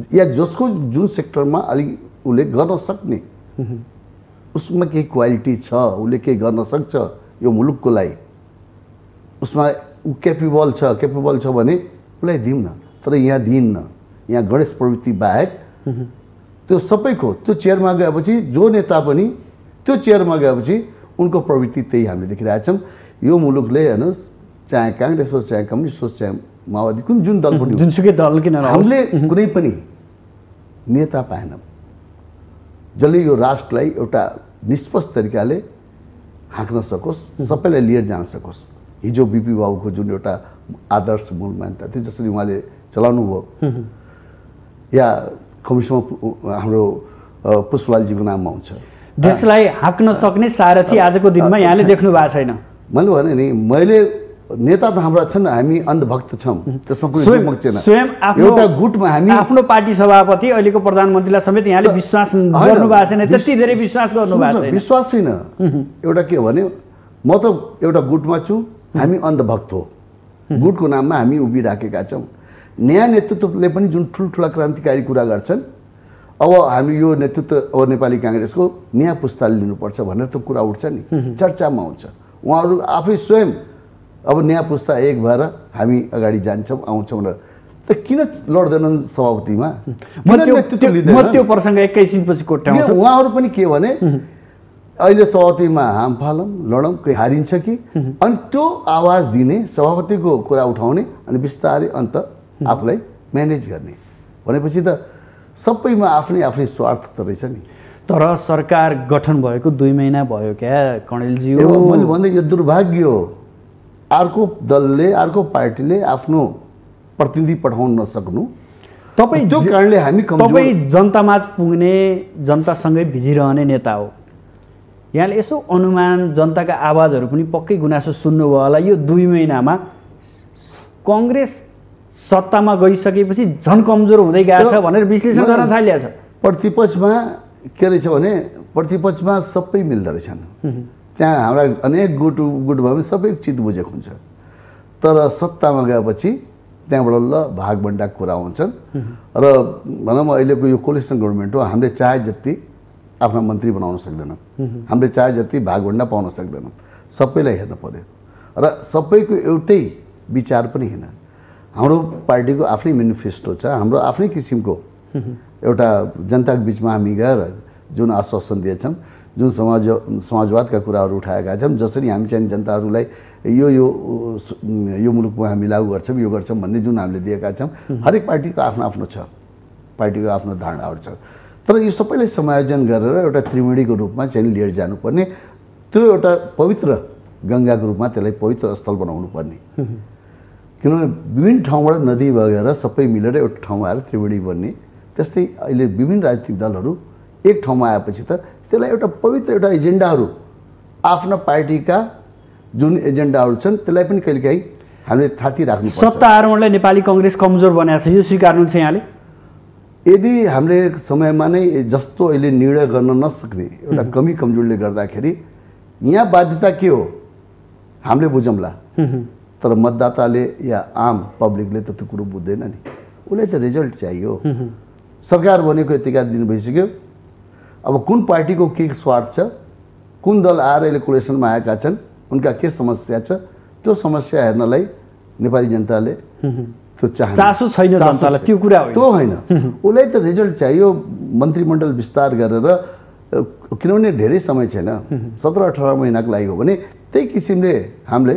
या जसको जुन सेक्टरमा अलिक उसले गर्न सक्ने, उसमा केही क्वालिटी छ, उसले केही गर्न सक्छ यो मुलुकको लागि, उसमा ऊ केपेबल छ भने उसलाई दिउँ न। तर यहाँ दिन्न। यहाँ गणेश प्रवृत्ति बाहेक त्यो सबैको त्यो चेयरमा गएपछि जो नेता पनि त्यो चेयरमा गएपछि उनको प्रवृत्ति त्यही हामीले देखिरहेछौँ। यो मुलुकले हेर्नुहोस्, चाहे काङ्ग्रेस होस्, चाहे कम्युनिस्ट होस्, चाहे माओवादी, कुन जुन दल पनि, जुनसुकै दल किन हामीले कुनै पनि नेता पाएनौँ जसले यो राष्ट्रलाई एउटा निष्पक्ष तरिकाले हाँक्न सकोस्, सबैलाई लिएर जान सकोस्। हिजो बिपी बाबुको जुन एउटा आदर्श मूल मान्यता थियो जसरी उहाँले चलाउनु भयो या कमिसनमा हाम्रो पुष्पलालजीको नाममा आउँछ। देशलाई हाँक्न सक्ने सारथी आजको दिनमा यहाँले देख्नु भएको छैन। मैले भने नि, मैले नेता त हाम्रा छन्, हामी अन्धभक्त छौँ, त्यसमा कुनै दुमत छैन। स्वयं एउटा गुटमा हामी आफ्नो पार्टी सभापति अहिलेको प्रधानमन्त्रीलाई समेत यहाँले विश्वास गर्नु भएको छैन, त्यति धेरै विश्वास गर्नु भएको छैन। विश्वास छैन। एउटा के हो भने म त एउटा गुटमा छु, हामी अन्धभक्त हो, गुटको नाममा हामी उभिराखेका छौँ। नयाँ नेतृत्वले पनि जुन ठुल्ठुला क्रान्तिकारी कुरा गर्छन्, अब हामी यो नेतृत्व अब नेपाली काङ्ग्रेसको नयाँ पुस्ताले लिनुपर्छ भनेर त कुरा उठ्छ नि, चर्चामा आउँछ। उहाँहरू आफै स्वयं अब नयाँ पुस्ता एक भएर हामी अगाडि जान्छौँ आउँछौँ भनेर त किन लड्दैनन् सभापतिमा? म त्यो प्रसङ्ग एकैछिनपछि कोट्याउँछु। उहाँहरू पनि के भने अहिले सभापतिमा हाम फालौँ लडौँ, कोही हारिन्छ कि, अनि त्यो आवाज दिने, सभापतिको कुरा उठाउने, अनि बिस्तारै अन्त आफूलाई म्यानेज गर्ने भनेपछि त सबैमा आफ्नै आफ्नै स्वार्थ त रहेछ नि। तर सरकार गठन भएको 2 महिना भयो क्या कणेलजी? मैले भन्दै यो दुर्भाग्य हो, अर्को दलले अर्को पार्टीले आफ्नो प्रतिनिधि पठाउन नसक्नु। तपाईँ त्यो कारणले हामी तपाईँ जनतामा पुग्ने, जनतासँगै भिजिरहने नेता हो। यहाँले यसो अनुमान, जनताका आवाजहरू पनि पक्कै गुनासो सुन्नुभयो होला। यो 2 महिनामा कङ्ग्रेस सत्तामा गइसकेपछि झन् कमजोर हुँदै गएको छ भनेर विश्लेषण गर्न थालिएको छ। प्रतिपक्षमा के रहेछ भने प्रतिपक्षमा सबै मिल्दो रहेछन्। त्यहाँ हाम्रा अनेक गुट भयो भने सबै चित बुझेको हुन्छ, तर सत्तामा गएपछि त्यहाँबाट ल भागबन्डाको कुरा हुन्छन्। र भनौँ अहिलेको यो कोलिसन गभर्मेन्ट हो, हामीले चाहे जति आफ्ना मन्त्री बनाउन सक्दैनौँ, हामीले चाहे जति भागभन्डा पाउन सक्दैनौँ, सबैलाई हेर्नु पर्यो। र सबैको एउटै विचार पनि होइन। हाम्रो पार्टीको आफ्नै मेनिफेस्टो छ, हाम्रो आफ्नै किसिमको एउटा जनताको बिचमा हामी गएर जुन आश्वासन दिएछौँ, जुन समाजवादका कुराहरू उठाएका छौँ, जसरी हामी चाहिँ जनताहरूलाई यो मुलुकमा हामी लागू गर्छौँ, यो गर्छौँ भन्ने जुन हामीले दिएका छौँ, हरेक पार्टीको आफ्नो आफ्नो छ, पार्टीको आफ्नो धारणाहरू छ। तर यो सबैलाई समायोजन गरेर एउटा त्रिवेणीको रूपमा चाहिँ लिएर जानुपर्ने, त्यो एउटा पवित्र गङ्गाको रूपमा त्यसलाई पवित्र स्थल बनाउनु पर्ने। किनभने विभिन्न ठाउँबाट नदी बगेर सबै मिलेर एउटा ठाउँमा आएर त्रिवेणी बन्ने। त्यस्तै अहिले विभिन्न राजनीतिक दलहरू एक ठाउँमा आएपछि त त्यसलाई एउटा पवित्र एउटा एजेन्डाहरू, आफ्ना पार्टीका जुन एजेन्डाहरू छन् त्यसलाई पनि कहिलेकाहीँ हामीले थाती राख्नुपर्छ। सत्ता आरोहणलाई नेपाली कङ्ग्रेस कमजोर बनाएको छ, यो स्वीकार्नुहुन्छ यहाँले? यदि हामीले समयमा नै जस्तो अहिले निर्णय गर्न नसक्ने एउटा कमी कमजोरीले गर्दाखेरि यहाँ बाध्यता के हो हामीले बुझौँला, तर मतदाताले या आम पब्लिकले त त्यो कुरो बुझ्दैन नि। उसलाई त रिजल्ट चाहियो। सरकार बनेको यतिका दिन भइसक्यो, अब कुन पार्टीको के स्वार्थ छ, कुन दल आएर अहिले कोलिसनमा आएका छन्, उनका के समस्या छ, त्यो समस्या हेर्नलाई नेपाली जनताले त्यो चासो छैन जनतालाई, त्यो कुरा हो। त्यो होइन, उसलाई त रिजल्ट चाहियो। मन्त्रीमण्डल विस्तार गरेर, किनभने धेरै समय छैन, 17-18 महिनाको लागि हो भने त्यही किसिमले हामीले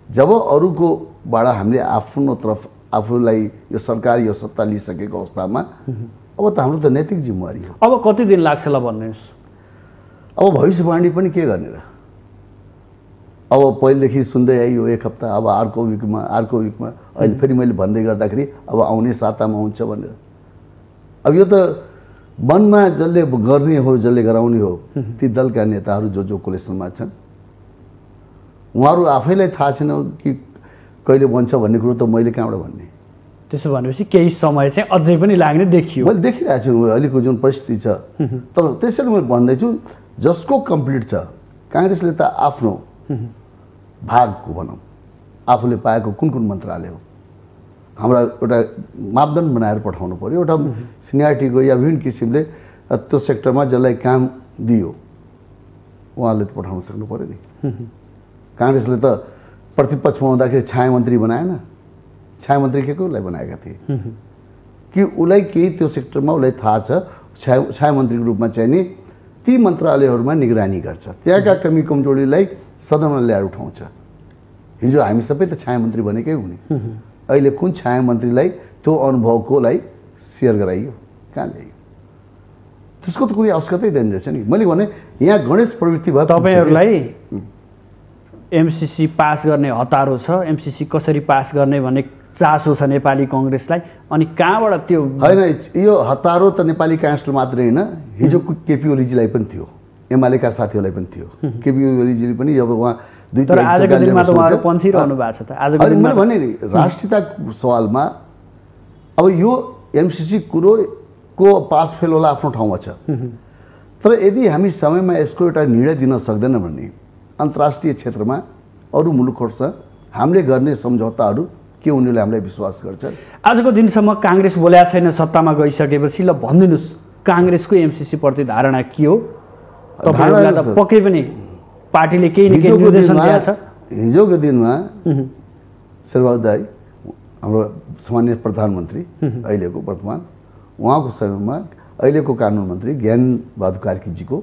जब अरूकोबाट हामीले आफ्नो तरफ आफूलाई यो सरकार यो सत्ता लिइसकेको अवस्थामा अब त हाम्रो त नैतिक जिम्मेवारी हो। अब कति दिन लाग्छ ल भन्नुहोस्? अब भविष्यवाणी पनि के गर्ने र? अब पहिलेदेखि सुन्दै आइयो एक हप्ता, अब अर्को विकमा अहिले फेरि मैले भन्दै गर्दाखेरि अब आउने सातामा हुन्छ भनेर। अब यो त मनमा जसले गर्ने हो, जसले गराउने हो, ती दलका नेताहरू जो कोलिसनमा छन् उहाँहरू आफैलाई थाहा छैन कि कहिले बन्छ भन्ने कुरो त मैले कहाँबाट भन्ने। त्यसो भनेपछि केही समय चाहिँ अझै पनि लाग्ने देखियो। मैले देखिरहेको छु अहिलेको जुन परिस्थिति छ। तर त्यसैले मैले भन्दैछु जसको कम्प्लिट छ, काङ्ग्रेसले त आफ्नो भागको भनौँ आफूले पाएको कुन कुन मन्त्रालय हो हाम्रा एउटा मापदण्ड बनाएर पठाउनु पर्यो। एउटा सिनियरिटीको या विभिन्न किसिमले त्यो सेक्टरमा जसलाई काम दियो उहाँले त पठाउन सक्नु पर्यो नि। काङ्ग्रेसले त प्रतिपक्षमा हुँदाखेरि छाया मन्त्री बनाएन। छाया मन्त्री के कोलाई बनाएका थिए कि उसलाई केही त्यो सेक्टरमा उसलाई थाहा छ, छाया मन्त्रीको रूपमा चाहिँ नि ती मन्त्रालयहरूमा निगरानी गर्छ, त्यहाँका कमी कमजोरीलाई सदनमा ल्याएर उठाउँछ। हिजो हामी सबै त छाया मन्त्री बनेकै हुने, अहिले कुन छाया मन्त्रीलाई त्यो अनुभवकोलाई सेयर गराइयो, कहाँ ल्याइयो? त्यसको त कुनै आवश्यकतै छैन रहेछ नि। मैले भने यहाँ गणेश प्रवृत्ति भयो। तपाईँहरूलाई एमसीसी पास गर्ने हतारो छ, एमसीसी कसरी पास गर्ने भन्ने चासो छ नेपाली कङ्ग्रेसलाई, अनि कहाँबाट त्यो होइन? यो हतारो त नेपाली काङ्ग्रेसले मात्रै होइन, हिजो केपी ओलीजीलाई पनि थियो, एमालेका साथीहरूलाई पनि थियो। केपी ओलीजीले पनि अब उहाँ तर आजको दिनमा त उहाँहरू पन्छिरहनु भएको छ त। आजको दिनमा मैले भने नि राष्ट्रियताको सवालमा अब यो एमसीसी कुरोको पास फेल होला आफ्नो ठाउँमा छ, तर यदि हामी समयमा यसको एउटा निर्णय दिन सक्दैन भने अन्तर्राष्ट्रिय क्षेत्रमा अरू मुलुकहरूसँग हामीले गर्ने सम्झौताहरू के उनीहरूले हामीलाई विश्वास गर्छ? आजको दिनसम्म काङ्ग्रेस बोलेको छैन, सत्तामा गइसकेपछि ल भनिदिनुहोस् काङ्ग्रेसको एमसीसी प्रति धारणा के हो? तपाईँहरूलाई त पक्कै पनि पार्टीले केही न केही निर्देशन दिएको छ। हिजोको दिनमा शेरबहादुर दाइ हाम्रो सामान्य प्रधानमन्त्री अहिलेको वर्तमान, उहाँको समयमा अहिलेको कानुन मन्त्री ज्ञान बहादुर कार्कीजीको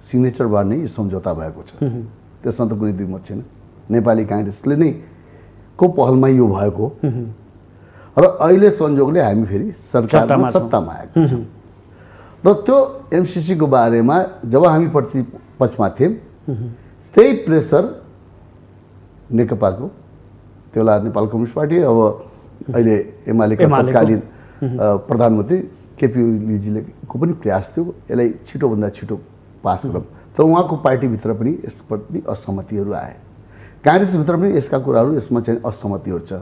सिग्नेचरबाट नै यो सम्झौता भएको छ। त्यसमा त कुनै दुई मत छैन। नेपाली काङ्ग्रेसले नै को पहलमा यो भएको र अहिले संयोगले हामी फेरि सरकारमा सत्तामा आएको छौँ र त्यो एमसीसीको बारेमा जब हामी प्रतिपक्षमा थियौँ त्यही प्रेसर नेकपाको त्यो बेला नेपाल कम्युनिस्ट पार्टी, अब अहिले एमालेको तत्कालीन प्रधानमन्त्री केपी ओलीजीले को पनि प्रयास थियो यसलाई छिटोभन्दा छिटो पास गरौँ, तर उहाँको पार्टीभित्र पनि यसप्रति असहमतिहरू आए। काङ्ग्रेसभित्र पनि यसका कुराहरू यसमा चाहिँ असहमतिहरू छ।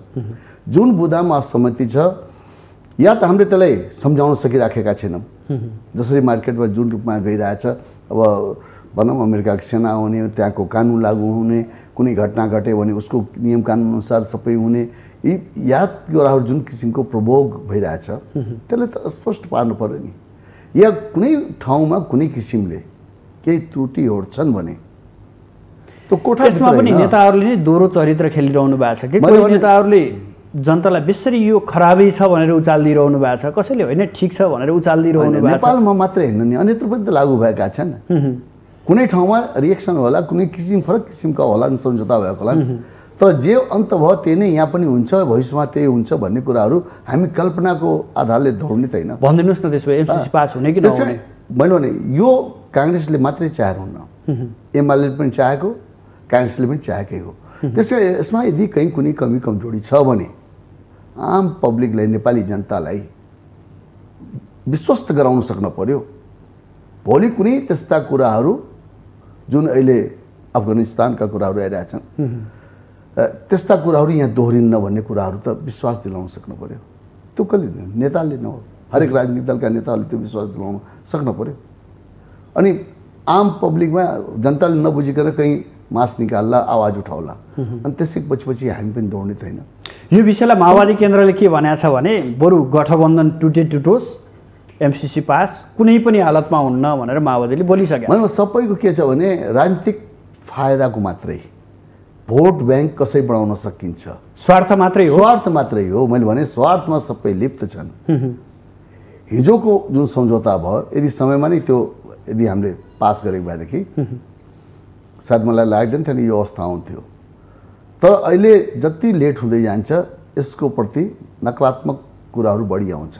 जुन बुदामा असहमति छ या त हामीले त्यसलाई सम्झाउन सकिराखेका छैनौँ, जसरी मार्केटमा जुन रूपमा गइरहेछ, अब भनौँ अमेरिकाको सेना आउने, त्यहाँको कानुन लागू हुने, कुनै घटना घट्यो भने उसको नियम कानुन अनुसार सबै हुने, यी याद कुराहरू जुन किसिमको प्रभोग भइरहेछ त्यसले त स्पष्ट पार्नु पर्यो नि। या कुनै ठाउँमा कुनै किसिमले केही त्रुटिहरू छन् भने त्यो कोठामा पनि नेताहरूले नै दोहोरो चरित्र खेलिरहनु भएको छ कि कोही नेताहरूले जनतालाई बेसरी यो खराबै छ भनेर उचालिदिइरहनु भएको छ, कसैले होइन ठिक छ भनेर उचालिदिइरहनु भएको छ। नेपालमा मात्रै होइन नि, अन्यत्र पनि त लागू भएका छन्। कुनै ठाउँमा रिएक्सन होला, कुनै किसिम फरक किसिमका होला, सम्झौता भएको होला, तर जे अन्त भयो त्यही नै यहाँ पनि हुन्छ, भविष्यमा त्यही हुन्छ भन्ने कुराहरू हामी कल्पनाको आधारले दौड्ने त होइन। भनिदिनुहोस् न त्यसो भए एमसीसी पास हुने कि नहुने? मैले भने यो काङ्ग्रेसले मात्रै चाहेको हुन्न, एमाले पनि चाहेको, काङ्ग्रेसले पनि चाहेकै हो। त्यसैले यसमा यदि कहीँ कुनै कमी कमजोरी छ भने आम पब्लिकलाई, नेपाली जनतालाई विश्वस्त गराउन सक्न पर्यो। भोलि कुनै त्यस्ता कुराहरू जुन अहिले अफगानिस्तानका कुराहरू आइरहेछन् त्यस्ता कुराहरू यहाँ दोहोरिन्न भन्ने कुराहरू त विश्वास दिलाउन सक्नु पर्यो। त्यो कसले? नेताले न हो, हरेक राजनीतिक दलका नेताहरूले त्यो विश्वास दिलाउन सक्नु पर्यो। अनि आम पब्लिकमा जनताले नबुझिकन कहीँ मास निकाल्ला, आवाज उठाउला, अनि त्यसै पछि हामी पनि दौड्ने छैन। यो विषयलाई माओवादी केन्द्रले के भनेको छ भने बरु गठबन्धन टुटोस्, एमसीसी पास कुनै पनि हालतमा हुन्न भनेर माओवादीले बोलिसके। मैले सबैको के छ भने राजनीतिक फाइदाको मात्रै भोट ब्याङ्क कसरी बढाउन सकिन्छ, स्वार्थ मात्रै हो। स्वार्थ मात्रै हो। मैले भने स्वार्थमा सबै लिप्त छन्। हिजोको जुन सम्झौता भयो यदि समयमा नै त्यो यदि हामीले पास गरेको भएदेखि सायद मलाई लाग्दैन थियो नि यो अवस्था आउँथ्यो। तर अहिले जति लेट हुँदै जान्छ यसको प्रति नकारात्मक कुराहरू बढी आउँछ।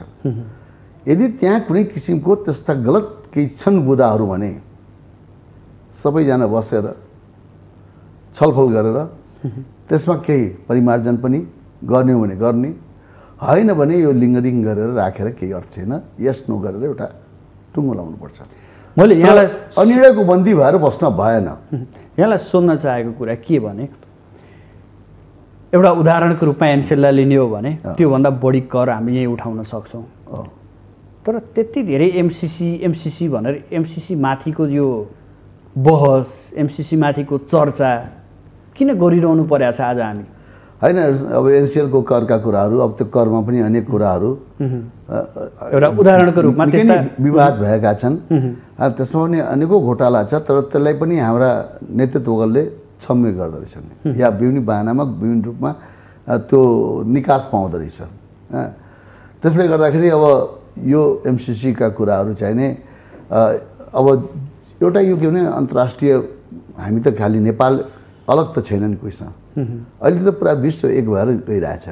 यदि त्यहाँ कुनै किसिमको त्यस्ता गलत केही छन् बुदाहरू भने सबैजना बसेर छलफल गरेर त्यसमा केही परिमार्जन पनि गर्ने हो भने गर्ने, होइन भने यो लिङ्गरिङ गरेर राखेर केही अर्थ छैन। यस नो गरेर एउटा टुङ्गो लाउनुपर्छ। मैले यहाँलाई अनिर्णयको बन्दी भएर बस्न भएन। यहाँलाई सोध्न चाहेको कुरा के भने एउटा उदाहरणको रूपमा एनसेललाई लिने हो भने त्योभन्दा बढी कर हामी यहीँ उठाउन सक्छौँ, तर त्यति धेरै एमसीसी भनेर एमसीसी माथिको यो बहस, एमसीसी माथिको चर्चा किन गरिरहनु परेको छ आज हामी? होइन, अब एनसिएलको करका कुराहरू, अब त्यो करमा पनि अनेक कुराहरू एउटा उदाहरणको रूपमा त्यस्ता विवाद भएका छन्। त्यसमा पनि अनेकौँ घोटाला छ, तर त्यसलाई पनि हाम्रा नेतृत्वले छम्य गर्दो रहेछन् या विभिन्न बहानामा विभिन्न रूपमा त्यो निकास पाउँदो रहेछ। त्यसले गर्दाखेरि अब यो एमसीसीका कुराहरू चाहिँ नै अब एउटा यो के भने अन्तर्राष्ट्रिय, हामी त खालि नेपाल अलग त छैन नि कोहीसँग, अहिले त पुरा विश्व एक भएर गइरहेछ।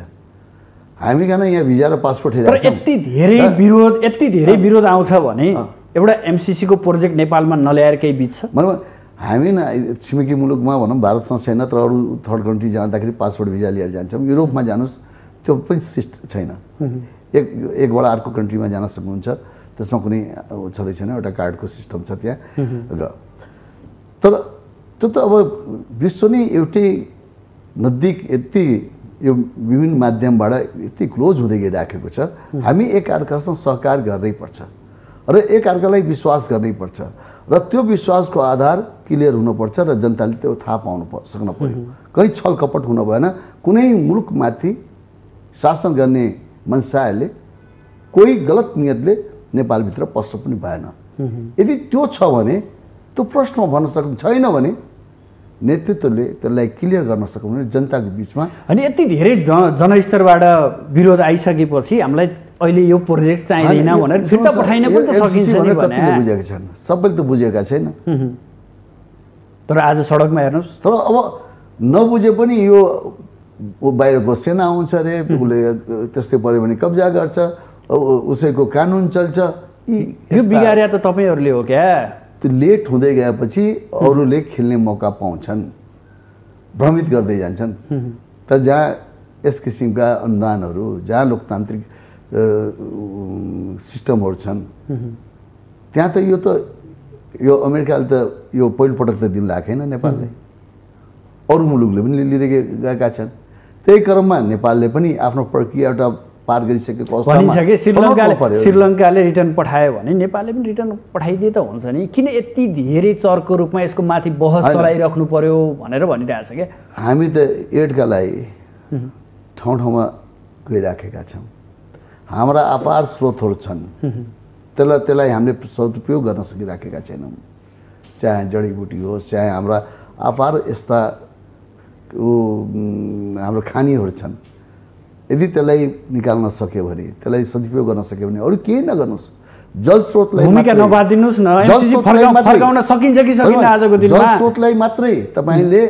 हामी कहाँ यहाँ भिजा र पासपोर्ट हेरेर यति धेरै विरोध आउँछ भने एउटा MCC को प्रोजेक्ट नेपालमा नल्याएर केही बिच छ? मतलब हामी न छिमेकी मुलुकमा भनौँ भारतसँग छैन, तर अरू थर्ड कन्ट्री जाँदाखेरि पासपोर्ट भिजा लिएर जान्छौँ। युरोपमा जानुहोस् त्यो पनि छैन। एकबाट अर्को कन्ट्रीमा जान सक्नुहुन्छ, त्यसमा कुनै छँदै छैन, एउटा कार्डको सिस्टम छ त्यहाँ। तर त्यो त अब विश्व नै एउटै नजिक यति यो विभिन्न माध्यमबाट यति क्लोज हुँदै गइराखेको छ। हामी एकअर्कासँग सहकार गर्नै पर्छ र एकअर्कालाई विश्वास गर्नै पर्छ र त्यो विश्वासको आधार क्लियर हुनुपर्छ र जनताले त्यो थाहा सक्न पर्यो। कहीँ छल कपट हुन भएन। कुनै मुलुकमाथि शासन गर्ने मनसाहरूले कोही गलत नियतले नेपालभित्र पस्न पनि भएन। यदि त्यो छ भने त्यो प्रश्न भन्न सक्नु छैन भने नेतृत्वले त्यसलाई क्लियर गर्न सक्नु भने जनताको बिचमा। अनि यति धेरै जनस्तरबाट विरोध आइसकेपछि हामीलाई अहिले यो प्रोजेक्ट चाहिँदैन भनेर फिर्ता पठाइन पनि त सकिन्छ नि भने बुझेका छन्, सबैले त बुझेका छैन। तर आज सडकमा हेर्नुहोस्, तर अब नबुझे पनि यो बाहिरको सेना आउँछ अरे, उसले त्यस्तै पऱ्यो भने कब्जा गर्छ, उसैको कानुन चल्छ। यो बिगार्या त तपाईँहरूले हो क्या? त्यो लेट हुँदै गएपछि अरूले खेल्ने मौका पाउँछन्, भ्रमित गर्दै जान्छन्। तर जहाँ यस किसिमका अनुदानहरू, जहाँ लोकतान्त्रिक सिस्टमहरू छन्, त्यहाँ त यो अमेरिकाले त यो पहिलोपटक त दिन लागेन नेपालले, अरू मुलुकले पनि लिँदै गएका छन्। त्यही क्रममा नेपालले पनि आफ्नो प्रक्रिया एउटा पार गरिसकेको अवस्थामा श्रीलङ्काले रिटर्न पठायो भने नेपालले पनि रिटर्न पठाइदिए त हुन्छ नि। किन यति धेरै चरको रूपमा यसको माथि बहस चलाइराख्नु पर्यो भनेर भनिरहेछ क्या? हामी त एडका लागि ठाउँ ठाउँमा गइराखेका छौँ। हाम्रा अपार स्रोतहरू छन्, त्यसलाई हामीले सदुपयोग गर्न सकिराखेका छैनौँ। चाहे जडीबुटी होस्, चाहे हाम्रा अपार यस्ता हाम्रो खानीहरू छन्। यदि त्यसलाई निकाल्न सक्यो भने, त्यसलाई सदुपयोग गर्न सक्यो भने अरू केही नगर्नुहोस्, जलस्रोतलाई भूमिका नबादिनुस् न। फर्काउन सकिन्छ कि सकिन्न आजको दिनमा? जलस्रोतलाई मात्रै तपाईँले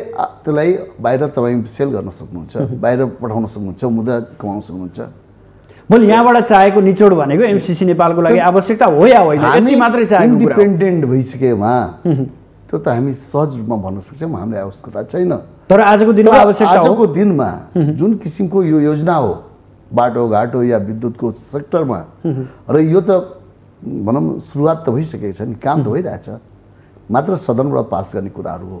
त्यसलाई बाहिर तपाईँ सेल गर्न सक्नुहुन्छ, बाहिर पठाउन सक्नुहुन्छ, मुद्दा कमाउन सक्नुहुन्छ। मैले यहाँबाट चाहेको निचोड भनेको MCC नेपालको लागि आवश्यकता हो या होइन, यति मात्रै चाहेको कुरा हो। इन्डिपेन्डेन्ट भइसकेमा त्यो त हामी सहज रूपमा भन्न सक्छौँ हामीलाई आवश्यकता छैन। तर आजको दिनमा आवश्यकता हो। आजको दिनमा जुन किसिमको यो योजना हो, बाटोघाटो या विद्युतको सेक्टरमा, र यो त भनौँ सुरुवात त भइसकेको छ नि, काम त भइरहेछ, मात्र सदनबाट पास गर्ने कुराहरू हो।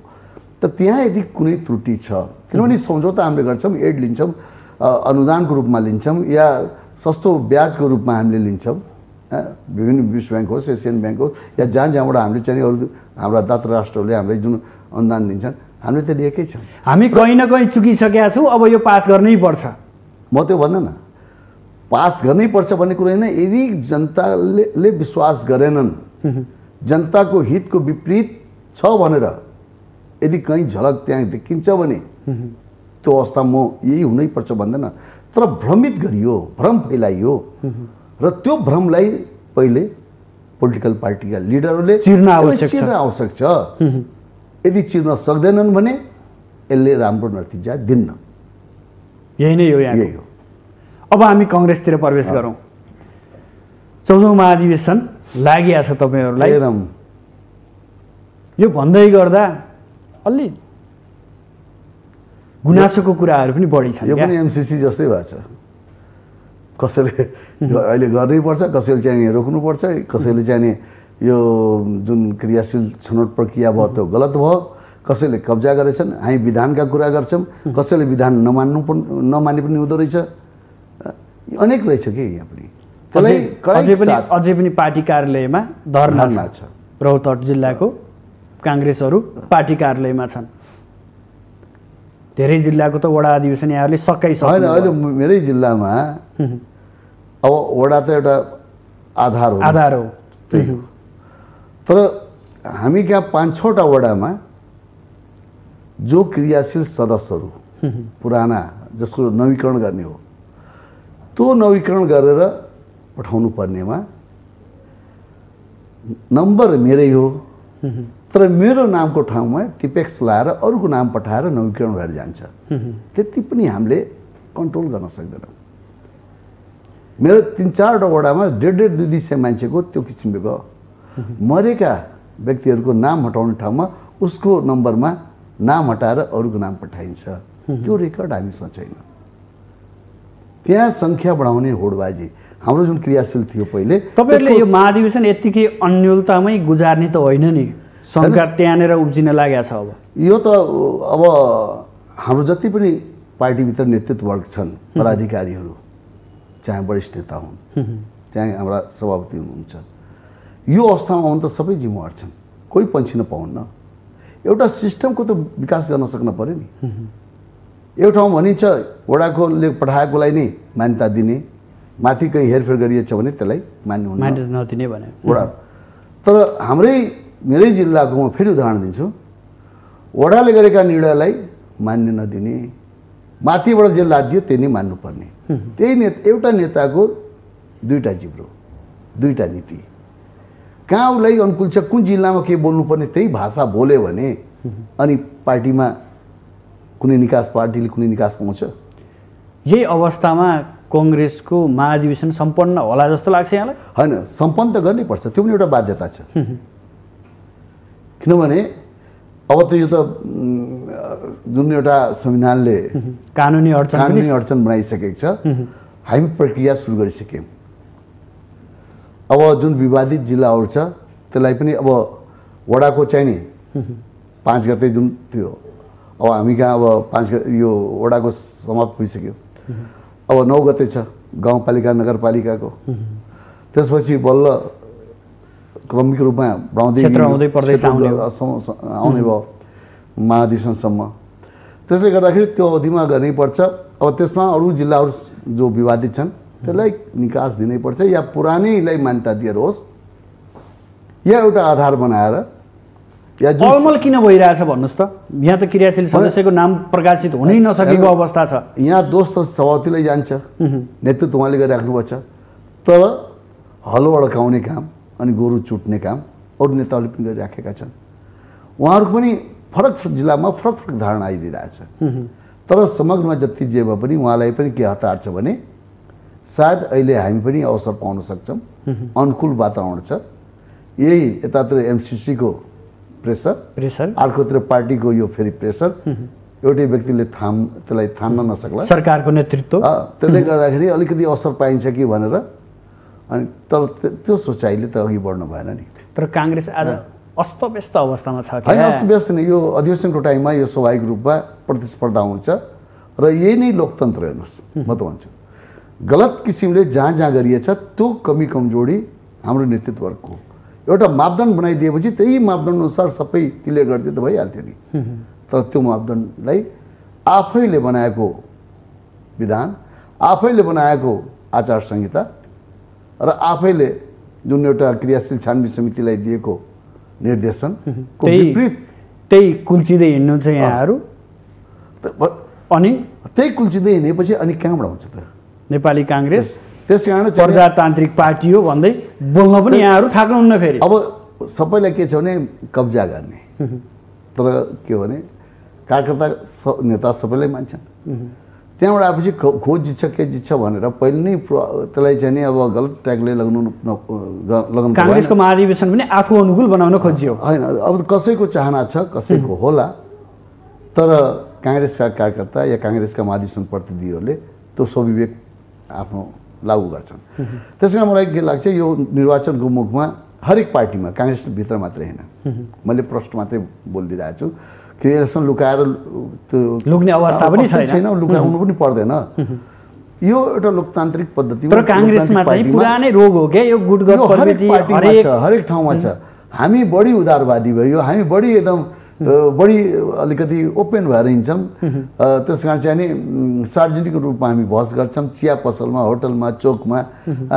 त त्यहाँ यदि कुनै त्रुटि छ, किनभने सम्झौता हामीले गर्छौँ, एड लिन्छौँ, अनुदानको रूपमा लिन्छौँ या सस्तो ब्याजको रूपमा हामीले लिन्छौँ, विभिन्न विश्व ब्याङ्क होस्, एसियन ब्याङ्क होस्, या जहाँबाट हामीले चाहिँ अरू हाम्रा दाता राष्ट्रहरूले हामीलाई जुन अनुदान दिन्छन्, हामीले त लिएकै छौँ। हामी कहीँ न कहीँ चुकिसकेका छौँ, अब यो पास गर्नै पर्छ। म त्यो भन्दैन, पास गर्नै पर्छ भन्ने कुरो होइन। यदि जनताले विश्वास गरेनन्, जनताको हितको विपरीत छ भनेर यदि कहीँ झलक त्यहाँ देखिन्छ भने त्यो अवस्था म यही हुनैपर्छ भन्दैन। तर भ्रमित गरियो, भ्रम फैलाइयो र त्यो भ्रमलाई पहिले पोलिटिकल पार्टीका लिडरहरूले चिर्न आवश्यक छ। यदि चिर्न सक्दैनन् भने यसले राम्रो नतिजा दिन्न। यही नै हो, यही हो। अब हामी कङ्ग्रेसतिर प्रवेश गरौँ। 14औं महाधिवेशन लागिया छ तपाईँहरूलाई। एकदम यो भन्दै गर्दा अलि गुनासोको कुराहरू पनि बढी छन्। यो पनि MCC जस्तै भएको छ। कसैले अहिले गर्नैपर्छ, कसैले चाहिँ रोक्नुपर्छ, कसैले चाहिँ यो जुन क्रियाशील छनौट प्रक्रिया भयो त्यो गलत भयो, कसैले कब्जा गरेछन्, हामी विधानका कुरा गर्छौँ, कसैले विधान नमान्ने पनि हुँदो रहेछ। अनेक रहेछ कि यहाँ पनि। अझै पनि पार्टी कार्यालयमा धरना छ। रौतहट जिल्लाको काङ्ग्रेसहरू पार्टी कार्यालयमा छन्। धेरै जिल्लाको त वडा अधिवेशन यहाँहरूले सकाइसक्नु होइन। अहिले मेरै जिल्लामा अब वडा त एउटा आधार हो। त्यही हो। तर हामी कहाँ 5-6वटा वडामा जो क्रियाशील सदस्यहरू पुराना जसको नवीकरण गर्ने हो, त्यो नवीकरण गरेर पठाउनु पर्नेमा नम्बर मेरै हो, तर मेरो नामको ठाउँमा टिपेक्स लाएर अरूको नाम पठाएर नवीकरण भएर जान्छ। त्यति पनि हामीले कन्ट्रोल गर्न सक्दैनौँ। मेरो 3-4वटा वडामा 1.5-2 सय मान्छेको त्यो किसिमको मरेका व्यक्तिहरूको नाम हटाउने ठाउँमा उसको नम्बरमा नाम हटाएर अरूको नाम पठाइन्छ। त्यो रेकर्ड हामीसँग छैन। त्यहाँ सङ्ख्या बढाउने होडबाजी हाम्रो जुन क्रियाशील थियो पहिले। तपाईँहरूले यो महाधिवेशन यत्तिकै अन्यलतामै गुजार्ने त होइन नि, शङ्का त्यहाँनिर उब्जिन लागेको छ। अब यो त अब हाम्रो जति पनि पार्टीभित्र नेतृत्ववर्ग छन्, पदाधिकारीहरू, चाहे वरिष्ठ नेता हुन्, चाहे हाम्रा सभापति हुनुहुन्छ, यो अवस्थामा आउनु त सबै जिम्मेवार छन्, कोही पन्छिन पाउन्न। एउटा सिस्टमको त विकास गर्न सक्न पर्यो नि। एउटा ठाउँ भनिन्छ वडाकोले पठाएकोलाई नै मान्यता दिने, माथि कहीँ हेरफेर गरिएछ भने त्यसलाई मान्नु नदिने भने वडा। तर मेरै जिल्लाको म फेरि उदाहरण दिन्छु, वडाले गरेका निर्णयलाई मान्य नदिने, माथिबाट जे लादियो त्यही नै मान्नुपर्ने। त्यही एउटा नेताको दुईटा जिब्रो, दुईटा नीति। कहाँ उसलाई अनुकूल छ, कुन जिल्लामा के बोल्नुपर्ने त्यही भाषा बोल्यो भने अनि पार्टीमा कुनै निकास, पार्टीले कुनै निकास पाउँछ। यही अवस्थामा कङ्ग्रेसको महाधिवेशन सम्पन्न होला जस्तो लाग्छ यहाँलाई? होइन, सम्पन्न त गर्नै पर्छ, त्यो पनि एउटा बाध्यता छ। किनभने अब त यो त जुन एउटा संविधानले कानुनी अडचन बनाइसकेको छ, हामी प्रक्रिया सुरु गरिसक्यौँ। अब जुन विवादित जिल्लाहरू छ त्यसलाई पनि अब वडाको चाहिँ नि 5 गते जुन थियो, अब हामी कहाँ अब 5 गते यो वडाको समाप्त भइसक्यो। अब 9 गते छ गाउँपालिका नगरपालिकाको। त्यसपछि बल्ल क्रमिक रूपमा बढाउँदै आउने भयो महाधिवेशनसम्म। त्यसले गर्दाखेरि त्यो अवधिमा गर्नैपर्छ। अब त्यसमा अरू जिल्लाहरू जो विवादित छन् त्यसलाई निकास दिनैपर्छ, या पुरानैलाई मान्यता दिएर होस्, या एउटा आधार बनाएर। या अलमल किन भइरहेछ भन्नुहोस् त? यहाँ त क्रियाशील सदस्यको नाम प्रकाशित हुनै नसकेको अवस्था छ। यहाँ दोष त सभापतिलाई जान्छ, नेतृत्व उहाँले गरिराख्नुभएको छ। तर हलो अड्काउने काम अनि गोरु चुट्ने काम अरू नेताहरूले पनि गरिराखेका छन्। उहाँहरूको पनि फरक जिल्लामा फरक फरक धारणा आइदिइरहेछ। तर समग्रमा जति जे भए पनि उहाँलाई पनि के हतार छ भने सायद अहिले हामी पनि अवसर पाउन सक्छौँ, अनुकूल वातावरण छ। यही यतातिर एमसिसीको प्रेसर, अर्कोतिर पार्टीको यो फेरि प्रेसर, एउटै व्यक्तिले त्यसलाई थाम्न नसक्ला, सरकारको नेतृत्व। त्यसले गर्दाखेरि अलिकति अवसर पाइन्छ कि भनेर, अनि तर त्यो सोचाइले त अघि बढ्नु भएन नि। तर काङ्ग्रेस आज अस्तव्यस्त अवस्थामा छ। होइन, अस्तव्यस्त नै, यो अधिवेशनको टाइममा यो स्वाभाविक रूपमा प्रतिस्पर्धा हुन्छ र यही नै लोकतन्त्र। हेर्नुहोस्, म त भन्छु गलत किसिमले जहाँ जहाँ गरिएछ त्यो कमी कमजोरी हाम्रो नेतृत्वको एउटा मापदण्ड बनाइदिएपछि त्यही मापदण्ड अनुसार सबै क्लियर गरिदिए त भइहाल्थ्यो नि। तर त्यो मापदण्डलाई आफैले बनाएको विधान, आफैले बनाएको आचार संहिता र आफैले जुन एउटा क्रियाशील छानबिन समितिलाई दिएको निर्देशनको विपरीत त्यही कुल्चिँदै हिँड्नु छ यहाँहरू। अनि त्यही कुल्चिँदै हिँडेपछि अनि कहाँबाट हुन्छ त नेपाली काङ्ग्रेस? त्यस कारण प्रजातान्त्रिक पार्टी हो भन्दै बोल्न पनि यहाँहरू थाक्नुहुन्न। फेरि अब सबैलाई के छ भने कब्जा गर्ने, तर के हो भने कार्यकर्ता नेता सबैलाई मान्छन्। त्यहाँबाट आएपछि खोज जित्छ के जित्छ भनेर पहिले नै त्यसलाई चाहिँ नि अब गलत ट्र्याकले लगाउनु। काङ्ग्रेसको महाधिवेशन पनि आफू अनुकूल बनाउन खोजियो। होइन, अब कसैको चाहना छ, कसैको होला, तर काङ्ग्रेसका कार्यकर्ता या काङ्ग्रेसका महाधिवेशन प्रतिनिधिहरूले त्यो स्वविवेक आफ्नो लागू गर्छन्। त्यस कारण मलाई के लाग्छ, यो निर्वाचनको मुखमा हरेक पार्टीमा, काङ्ग्रेसभित्र मात्रै होइन, मैले प्रश्न मात्रै बोलिदिइरहेको छु कि यसमा लुकाएर त्यो लुक्ने अवस्था पनि छैन, लुकाउनु पनि पर्दैन। यो एउटा लोकतान्त्रिक पद्धति। तर काङ्ग्रेसमा चाहिँ पुरानै रोग हो क्या यो गुटगत प्रवृत्ति, हरेक ठाउँमा छ। हामी बढी उदारवादी भयो, हामी बढी एकदम बढी अलिकति ओपन भएर हिँड्छौँ। त्यस कारण चाहिँ नि सार्वजनिक रूपमा हामी बहस गर्छौँ, चिया पसलमा, होटलमा, चोकमा,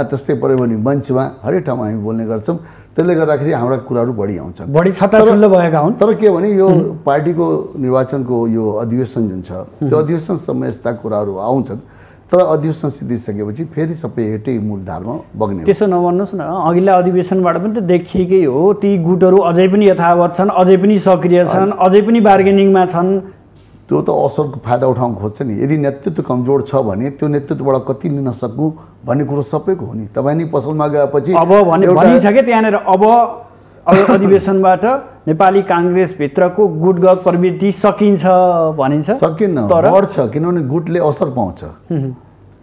त्यस्तै पऱ्यो भने मञ्चमा, हरेक ठाउँमा हामी बोल्ने गर्छौँ। त्यसले गर्दाखेरि हाम्रा कुराहरू बढी आउँछन्, बढी छत्ताछुल्लो भएका हुन्। तर के भने यो पार्टीको निर्वाचनको यो अधिवेशन जुन छ त्यो अधिवेशनसम्म यस्ता कुराहरू आउँछन्, तर अधिवेशन सिद्धिसकेपछि फेरि सबै एउटै मूलधारमा बग्ने। त्यसो नभन्नुहोस् न, अघिल्ला अधिवेशनबाट पनि त देखिएकै हो, ती गुटहरू अझै पनि यथावत छन्, अझै पनि सक्रिय छन्, अझै पनि बार्गेनिङमा छन्। त्यो त अवसरको फाइदा उठाउन खोज्छ नि। यदि नेतृत्व कमजोर छ भने त्यो नेतृत्वबाट कति लिन सक्नु भन्ने कुरो सबैको हो नि। तपाईँ नि पसलमा गएपछि अब भनिसके त्यहाँनिर अब अधिवेशनबाट नेपाली काङ्ग्रेसभित्रको गुटगत प्रवृत्ति सकिन्छ भनिन्छ। सकिन्न, बढ्छ, किनभने गुटले असर पाउँछ।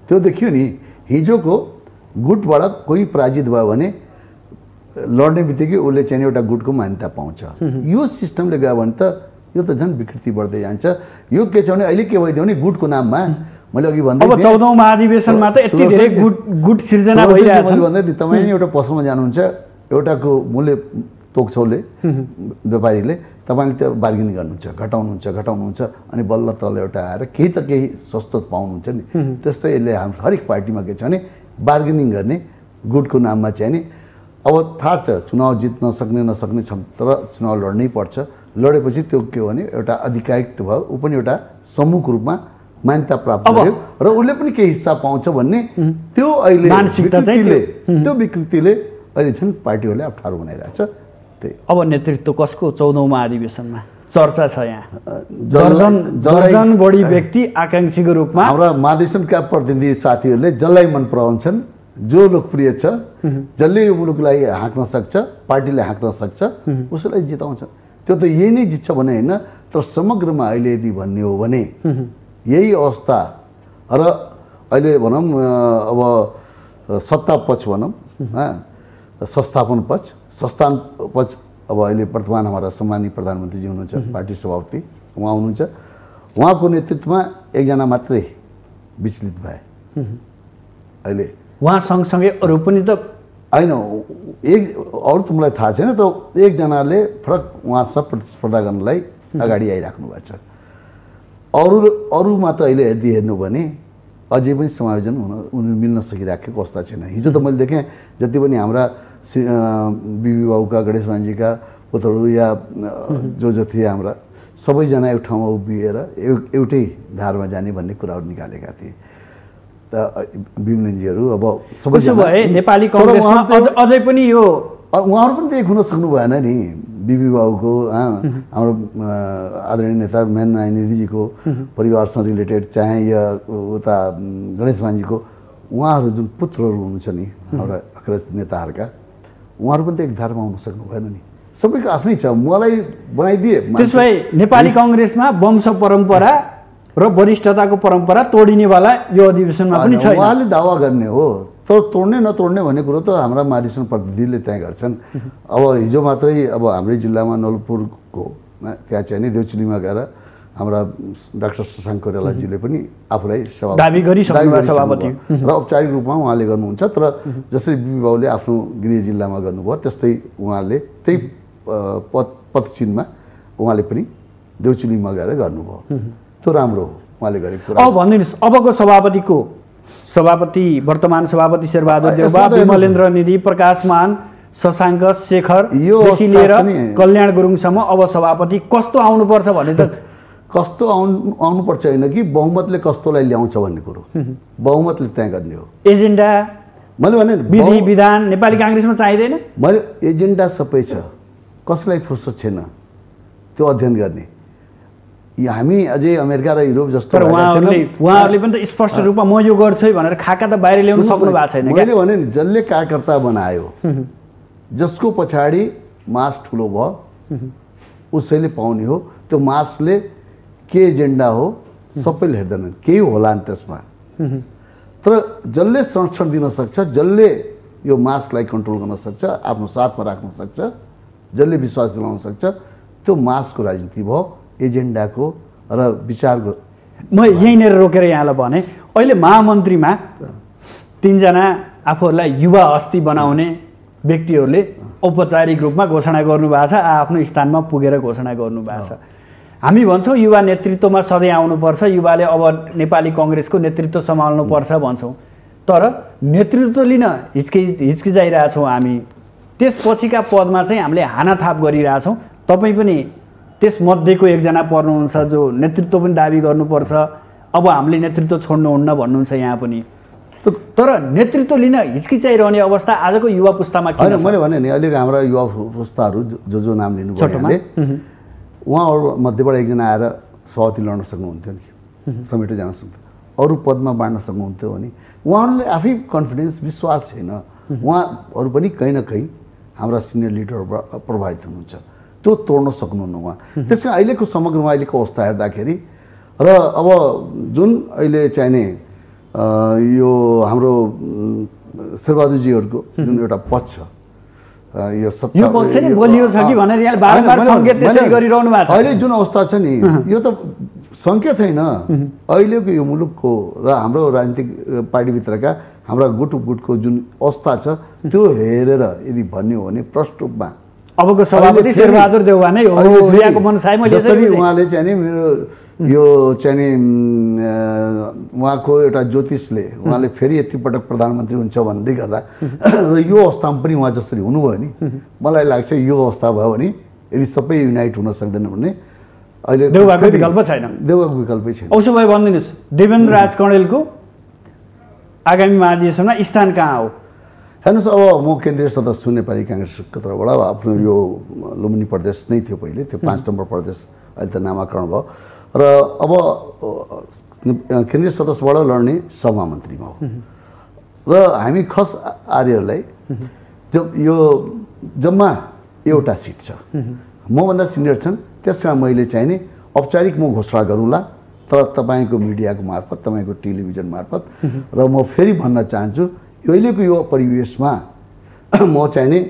त्यो देखियो नि, हिजोको गुटबाट कोही पराजित भयो भने लड्ने बित्तिकै उसले चाहिँ एउटा गुटको मान्यता पाउँछ। यो सिस्टमले गयो भने त यो त झन् विकृति बढ्दै जान्छ। यो के छ भने अहिले के भइदियो भने गुटको नाममा मैले अघि भन्दै अब 14औं महाधिवेशनमा त यति धेरै गुट सिर्जना भइरहेछ। मैले भन्दै थिएँ, तपाईँ एउटा पसलमा जानुहुन्छ, एउटाको मूल्य तोक्छौले व्यापारीले, तपाईँले त्यो बार्गेनिङ गर्नुहुन्छ, घटाउनुहुन्छ अनि बल्ल तल एउटा आएर केही त केही सस्तो पाउनुहुन्छ नि। त्यस्तै यसले हाम्रो हरेक पार्टीमा के छ भने बार्गेनिङ गर्ने गुटको नाममा चाहिँ नि। अब थाहा छ चुनाव जित्न सक्ने नसक्ने छ, तर चुनाव लड्नै पर्छ। लडेपछि त्यो के हो भने एउटा आधिकारिक भयो, ऊ पनि एउटा समूहको रूपमा मान्यता प्राप्त गर्यो र उसले पनि केही हिस्सा पाउँछ भन्ने त्यो अहिले त्यो विकृतिले अहिले झन् पार्टीहरूले अप्ठ्यारो बनाइरहेछ। त्यही अब नेतृत्व कसको 14औं महाधिवेशनमा चर्चा छ। यहाँ दर्जन बढी व्यक्ति आकांक्षीको रूपमा हाम्रा महाधिवेशनका प्रतिनिधि साथीहरूले जसलाई मन पराउँछन्, जो लोकप्रिय छ, जसले यो मुलुकलाई हाँक्न सक्छ, पार्टीले हाँक्न सक्छ, उसैलाई जिताउँछ। त्यो त यही नै जित्छ भने होइन, तर समग्रमा अहिले यदि भन्ने हो भने यही अवस्था र अहिले भनौँ अब सत्ता पक्ष भनौँ, संस्थापन पक्ष अब अहिले वर्तमान हाम्रा सम्मानीय प्रधानमन्त्रीजी हुनुहुन्छ, पार्टी सभापति उहाँ हुनुहुन्छ। उहाँको नेतृत्वमा एकजना मात्रै विचलित भए। अहिले उहाँ सँगसँगै अरू पनि त होइन, अरू त मलाई थाहा छैन, तर एकजनाले फरक उहाँसँग प्रतिस्पर्धा गर्नलाई अगाडि आइराख्नु भएको छ। अरूमा त अहिले यदि हेर्नु भने अझै पनि समायोजन हुन मिल्न सकिराखेको अवस्था छैन। हिजो त मैले देखेँ जति पनि हाम्रा बिबी बाबुका, गणेश मान्जीका पुत्रहरू या जो थिए हाम्रा, सबैजना एक ठाउँमा उभिएर एउटै धारमा जाने भन्ने कुराहरू निकालेका थिए। भीमलेनजीहरू अब सबै नेपाली कांग्रेसमा अझै पनि यो उहाँहरू पनि त एक हुन सक्नु भएन नि। बिबी बाबुको हाम्रो आदरणीय नेता महेन्द्र नायडूजीको परिवारसँग रिलेटेड, चाहे या उता गणेश मान्जीको उहाँहरू जुन पुत्रहरू हुनुहुन्छ नि हाम्रा अग्रज नेताहरूका, उहाँहरू पनि त एक धारमा हुन सक्नु भएन नि। सबैको आफ्नै छ, मलाई बनाइदिए। त्यसो भए नेपाली कांग्रेसमा वंश परम्परा र वरिष्ठताको परम्परा तोडिनेवाला यो अधिवेशनमा पनि छैन। उहाँले दावा गर्ने हो, तर तोड्ने नतोड्ने भन्ने कुरो त हाम्रा महाधिवेशन प्रतिनिधिले त्यहाँ गर्छन्। अब हिजो मात्रै अब हाम्रै जिल्लामा नलपुरको त्यहाँ चाहिँ नि देउचुलीमा गएर हाम्रा डाक्टर शशाङ्क कोइरालाजीले पनि आफूलाई दाबी गरिसक्नुभयो सभापति र औपचारिक रूपमा उहाँले गर्नुहुन्छ। तर जसरी बिबी बाबुले आफ्नो गृह जिल्लामा गर्नुभयो, त्यस्तै उहाँले त्यही पदचिन्हमा उहाँले पनि देउचुलीमा गएर गर्नुभयो। त्यो राम्रो हो उहाँले गरेको कुरा। अब भनिदिनुहोस्, अबको सभापति वर्तमान सभापति शेरबहादुर देउवा, विमलेन्द्र निधि, प्रकाश मान, शशाङ्क शेखरदेखि लिएर कल्याण गुरुङसम्म अब सभापति कस्तो आउनुपर्छ भने त कस्तो आउनुपर्छ होइन कि बहुमतले कस्तोलाई ल्याउँछ भन्ने कुरो, बहुमतले त्यहाँ गर्ने हो। एजेन्डा मैले भने विधि विधान नेपाली कांग्रेसमा चाहिँदैन। मैले एजेन्डा सबै छ, कसलाई फुर्सद छैन त्यो अध्ययन गर्ने। हामी अझै अमेरिका र युरोप जस्तो उहाँहरूले पनि त स्पष्ट रूपमा म यो गर्छु भनेर खाका त बाहिर ल्याउन सक्नु भएको छैन। मैले भने नि, जसले कार्यकर्ता बनायो, जसको पछाडि मास ठुलो भयो उसैले पाउने हो। त्यो मासले के एजेन्डा हो सबैले हेर्दैनन्, केही होला नि त्यसमा। तर जसले संरक्षण दिन सक्छ, जसले यो मासलाई कन्ट्रोल गर्न सक्छ, आफ्नो साथमा राख्न सक्छ, जसले विश्वास दिलाउन सक्छ, त्यो मासको राजनीति भयो, एजेन्डाको र विचारको। म यहीँनिर रोकेर यहाँलाई भने अहिले महामन्त्रीमा 3 जना आफूहरूलाई युवा हस्ती बनाउने व्यक्तिहरूले औपचारिक रूपमा घोषणा गर्नुभएको छ, आफ्नो स्थानमा पुगेर घोषणा गर्नुभएको छ। हामी भन्छौँ युवा नेतृत्वमा सधैँ आउनुपर्छ, युवाले अब नेपाली कांग्रेसको नेतृत्व सम्हाल्नुपर्छ भन्छौँ, तर नेतृत्व लिन हिचकिचाइरहेछौँ हामी। त्यसपछिका पदमा चाहिँ हामीले हानाथाप गरिरहेछौँ। तपाईँ पनि त्यसमध्येको एकजना पर्नुहुन्छ जो नेतृत्व पनि दाबी गर्नुपर्छ, अब हामीले नेतृत्व छोड्नुहुन्न भन्नुहुन्छ यहाँ पनि। तर नेतृत्व लिन हिचकिचाइरहने अवस्था आजको युवा पुस्तामा किन छ? मैले भने नि, अहिले हाम्रा युवा पुस्ताहरू जो नाम लिनुभयो, उहाँहरू मध्येबाट एकजना आएर सभापति लड्न सक्नुहुन्थ्यो नि, समेटेर जान सक्थ्यो, अरू पदमा बाँड्न सक्नुहुन्थ्यो भने उहाँहरूले आफै कन्फिडेन्स विश्वास छैन। उहाँहरू पनि कहीँ न कहीँ हाम्रा सिनियर लिडरबाट प्रभावित हुनुहुन्छ, त्यो तोड्न सक्नुहुन्न उहाँ। त्यस कारण अहिलेको समग्रमा अहिलेको अवस्था हेर्दाखेरि र अब जुन अहिले चाहिने यो हाम्रो शेरबहादुरजीहरूको जुन एउटा पक्ष यो सत्ता यो पक्ष नै बलियो छ कि भनेर यहाँ बारम्बार सङ्केत त्यसै गरिरहनु भएको छ। अहिले जुन अवस्था छ नि यो त सङ्केत होइन, अहिलेको यो मुलुकको र हाम्रो राजनीतिक पार्टीभित्रका हाम्रा गुटको जुन अवस्था छ त्यो हेरेर यदि भन्ने हो भने प्रष्ट रूपमा अबको सभापति शेरबहादुर देउवा नै हो। यहाँको मनसाय मैले जसरी उहाँले चाहिँ नि मेरो यो चाहिँ नि उहाँको एउटा ज्योतिषले उहाँले फेरि यति पटक प्रधानमन्त्री हुन्छ भन्दै गर्दा र यो अवस्थामा पनि उहाँ जसरी हुनुभयो नि मलाई लाग्छ यो अवस्था भयो भने यदि सबै युनाइट हुन सक्दैन भने अहिले देउवाको विकल्प छैन। देउवाको विकल्पै छैन। उसो भए भनिदिनुहोस् देवेन्द्र राज कणेलको आगामी महाधिवेशनमा स्थान कहाँ हो? हेर्नुहोस् अब म केन्द्रीय सदस्य नेपाली काङ्ग्रेसको तर्फबाट आफ्नो यो लुम्बिनी प्रदेश नै थियो पहिले, त्यो 5 नम्बर प्रदेश अहिले त नामाकरण भयो र अब केन्द्रीय सदस्यबाट लड्ने सभामन्त्रीमा हो र हामी खस आर्यहरूलाई यो जम्मा एउटा सिट छ, मभन्दा सिनियर छन्, त्यस कारण मैले चाहिँ नि औपचारिक म घोषणा गरौँला तर तपाईँको मिडियाको मार्फत तपाईँको टेलिभिजन मार्फत र म फेरि भन्न चाहन्छु अहिलेको यो परिवेशमा म चाहिँ नि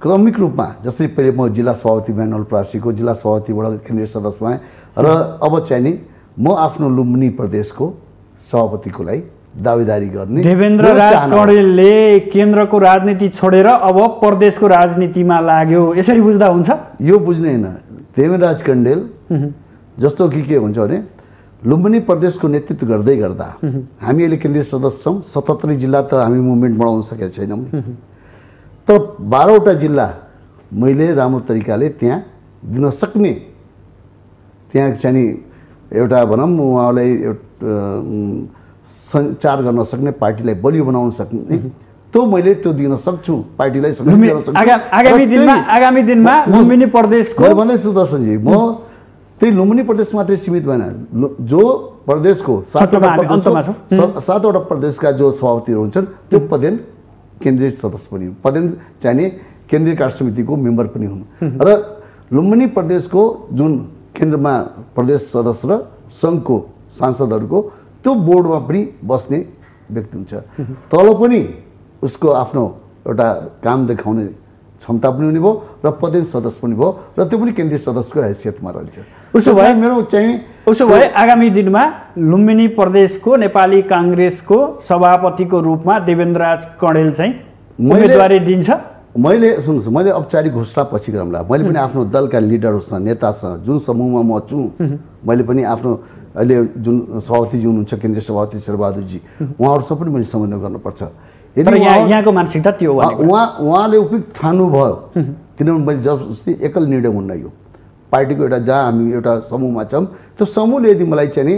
क्रमिक रूपमा जसरी पहिले म जिल्ला सभापति म्यानुअल प्रासीको जिल्ला सभापतिबाट केन्द्रीय सदस्य भएँ र अब चाहिँ नि म आफ्नो लुम्बिनी प्रदेशको सभापतिको लागि दावेदारी गर्ने। देवेन्द्र राज कणेलले केन्द्रको राजनीति छोडेर अब प्रदेशको राजनीतिमा लाग्यो यसरी बुझ्दा हुन्छ? यो बुझ्ने होइन। देवेन्द्र राज कणेल जस्तो कि के हुन्छ भने लुम्बिनी प्रदेशको नेतृत्व गर्दै गर्दा हामी अहिले केन्द्रीय सदस्य छौँ, 77 जिल्ला त हामी मुभमेन्ट बढाउन सकेका छैनौँ, त 12वटा जिल्ला मैले राम्रो तरिकाले त्यहाँ दिन सक्ने, त्यहाँ चाहिँ एउटा भनौँ उहाँलाई सञ्चार गर्न सक्ने, पार्टीलाई बलियो बनाउन सक्ने त्यो मैले त्यो दिन सक्छु, पार्टीलाई आगामी दिनमा लुम्बिनी प्रदेशको भन्दैछु दर्शनजी म त्यही लुम्बिनी प्रदेश मात्रै सीमित भएन, जो प्रदेशको 7वटा प्रदेशका जो सभापतिहरू हुन्छन् त्यो पदेन केन्द्रीय सदस्य पनि हुन्, पदेन चाहिने केन्द्रीय कार्य समितिको मेम्बर पनि हुन् र लुम्बिनी प्रदेशको जुन केन्द्रमा प्रदेश सदस्य र सङ्घको सांसदहरूको त्यो बोर्डमा पनि बस्ने व्यक्ति हुन्छ, तल पनि उसको आफ्नो एउटा काम देखाउने क्षमता पनि हुने भयो र पदेन सदस्य पनि भयो र त्यो पनि केन्द्रीय सदस्यको हैसियतमा रहन्छ। उसो भए आगामी दिनमा लुम्बिनी प्रदेशको नेपाली काङ्ग्रेसको सभापतिको रूपमा देवेन्द्र राज कणेल चाहिँ उम्मेदवारी दिन्छ? मैले सुन्नुहोस्, मैले औपचारिक घोषणा पछि गरौँला, मैले पनि आफ्नो दलका लिडरहरूसँग नेतासँग जुन समूहमा म छु मैले पनि आफ्नो अहिले जुन सभापति हुनुहुन्छ केन्द्रीय सभापति शेरबहादुरजी उहाँहरूसँग पनि मैले समन्वय गर्नुपर्छ। यदि यहाँको मानसिकता त्यो उहाँले उपयुक्त ठान्नुभयो, किनभने मैले जबरजस्ती एकल निर्णय हुन्न, यो पार्टीको एउटा जहाँ हामी एउटा समूहमा छौँ त्यो समूहले यदि मलाई चाहिँ नि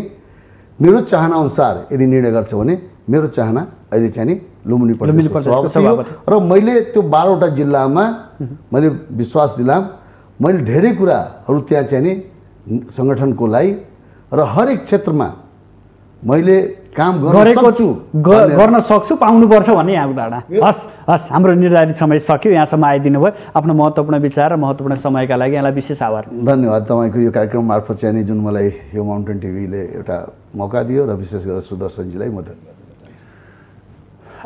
मेरो चाहना अनुसार यदि निर्णय गर्छ भने मेरो चाहना अहिले चाहिँ नि लुम्बिनी प्रदेशको सभापति र मैले त्यो 12वटा जिल्लामा मैले विश्वास दिलाम, मैले धेरै कुराहरू त्यहाँ चाहिँ नि सङ्गठनको लागि र हरेक क्षेत्रमा मैले काम गर्न सक्छु पाउनुपर्छ भन्ने यहाँको धारणा। हस् हाम्रो निर्धारित समय सक्यो, यहाँसम्म आइदिनु भयो, आफ्नो महत्त्वपूर्ण विचार र महत्त्वपूर्ण समयका लागि यहाँलाई विशेष आभार। धन्यवाद तपाईँको यो कार्यक्रम मार्फत चाहिँ जुन मलाई यो माउन्टेन टिभीले एउटा मौका दियो र विशेष गरेर सुदर्शनजीलाई म धन्यवाद।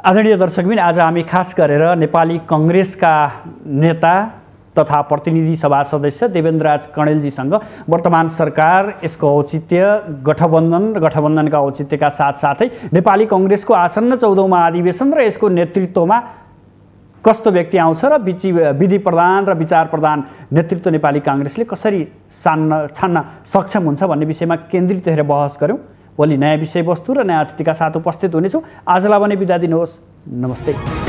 आदरणीय दर्शकबिन, आज हामी खास गरेर नेपाली काङ्ग्रेसका नेता तथा प्रतिनिधि सभा सदस्य देवेन्द्र राज कणेलजीसँग वर्तमान सरकार, यसको औचित्य, गठबन्धनका औचित्यका साथसाथै नेपाली काङ्ग्रेसको आसन्न 14औं महाधिवेशन र यसको नेतृत्वमा कस्तो व्यक्ति आउँछ र विधि प्रधान र विचार प्रधान नेतृत्व नेपाली काङ्ग्रेसले कसरी छान्न सक्षम हुन्छ भन्ने विषयमा केन्द्रित हेरेर बहस गऱ्यौँ। भोलि नयाँ विषयवस्तु र नयाँ अतिथिका साथ उपस्थित हुनेछौँ। आजलाई भने बिदा दिनुहोस्, नमस्ते।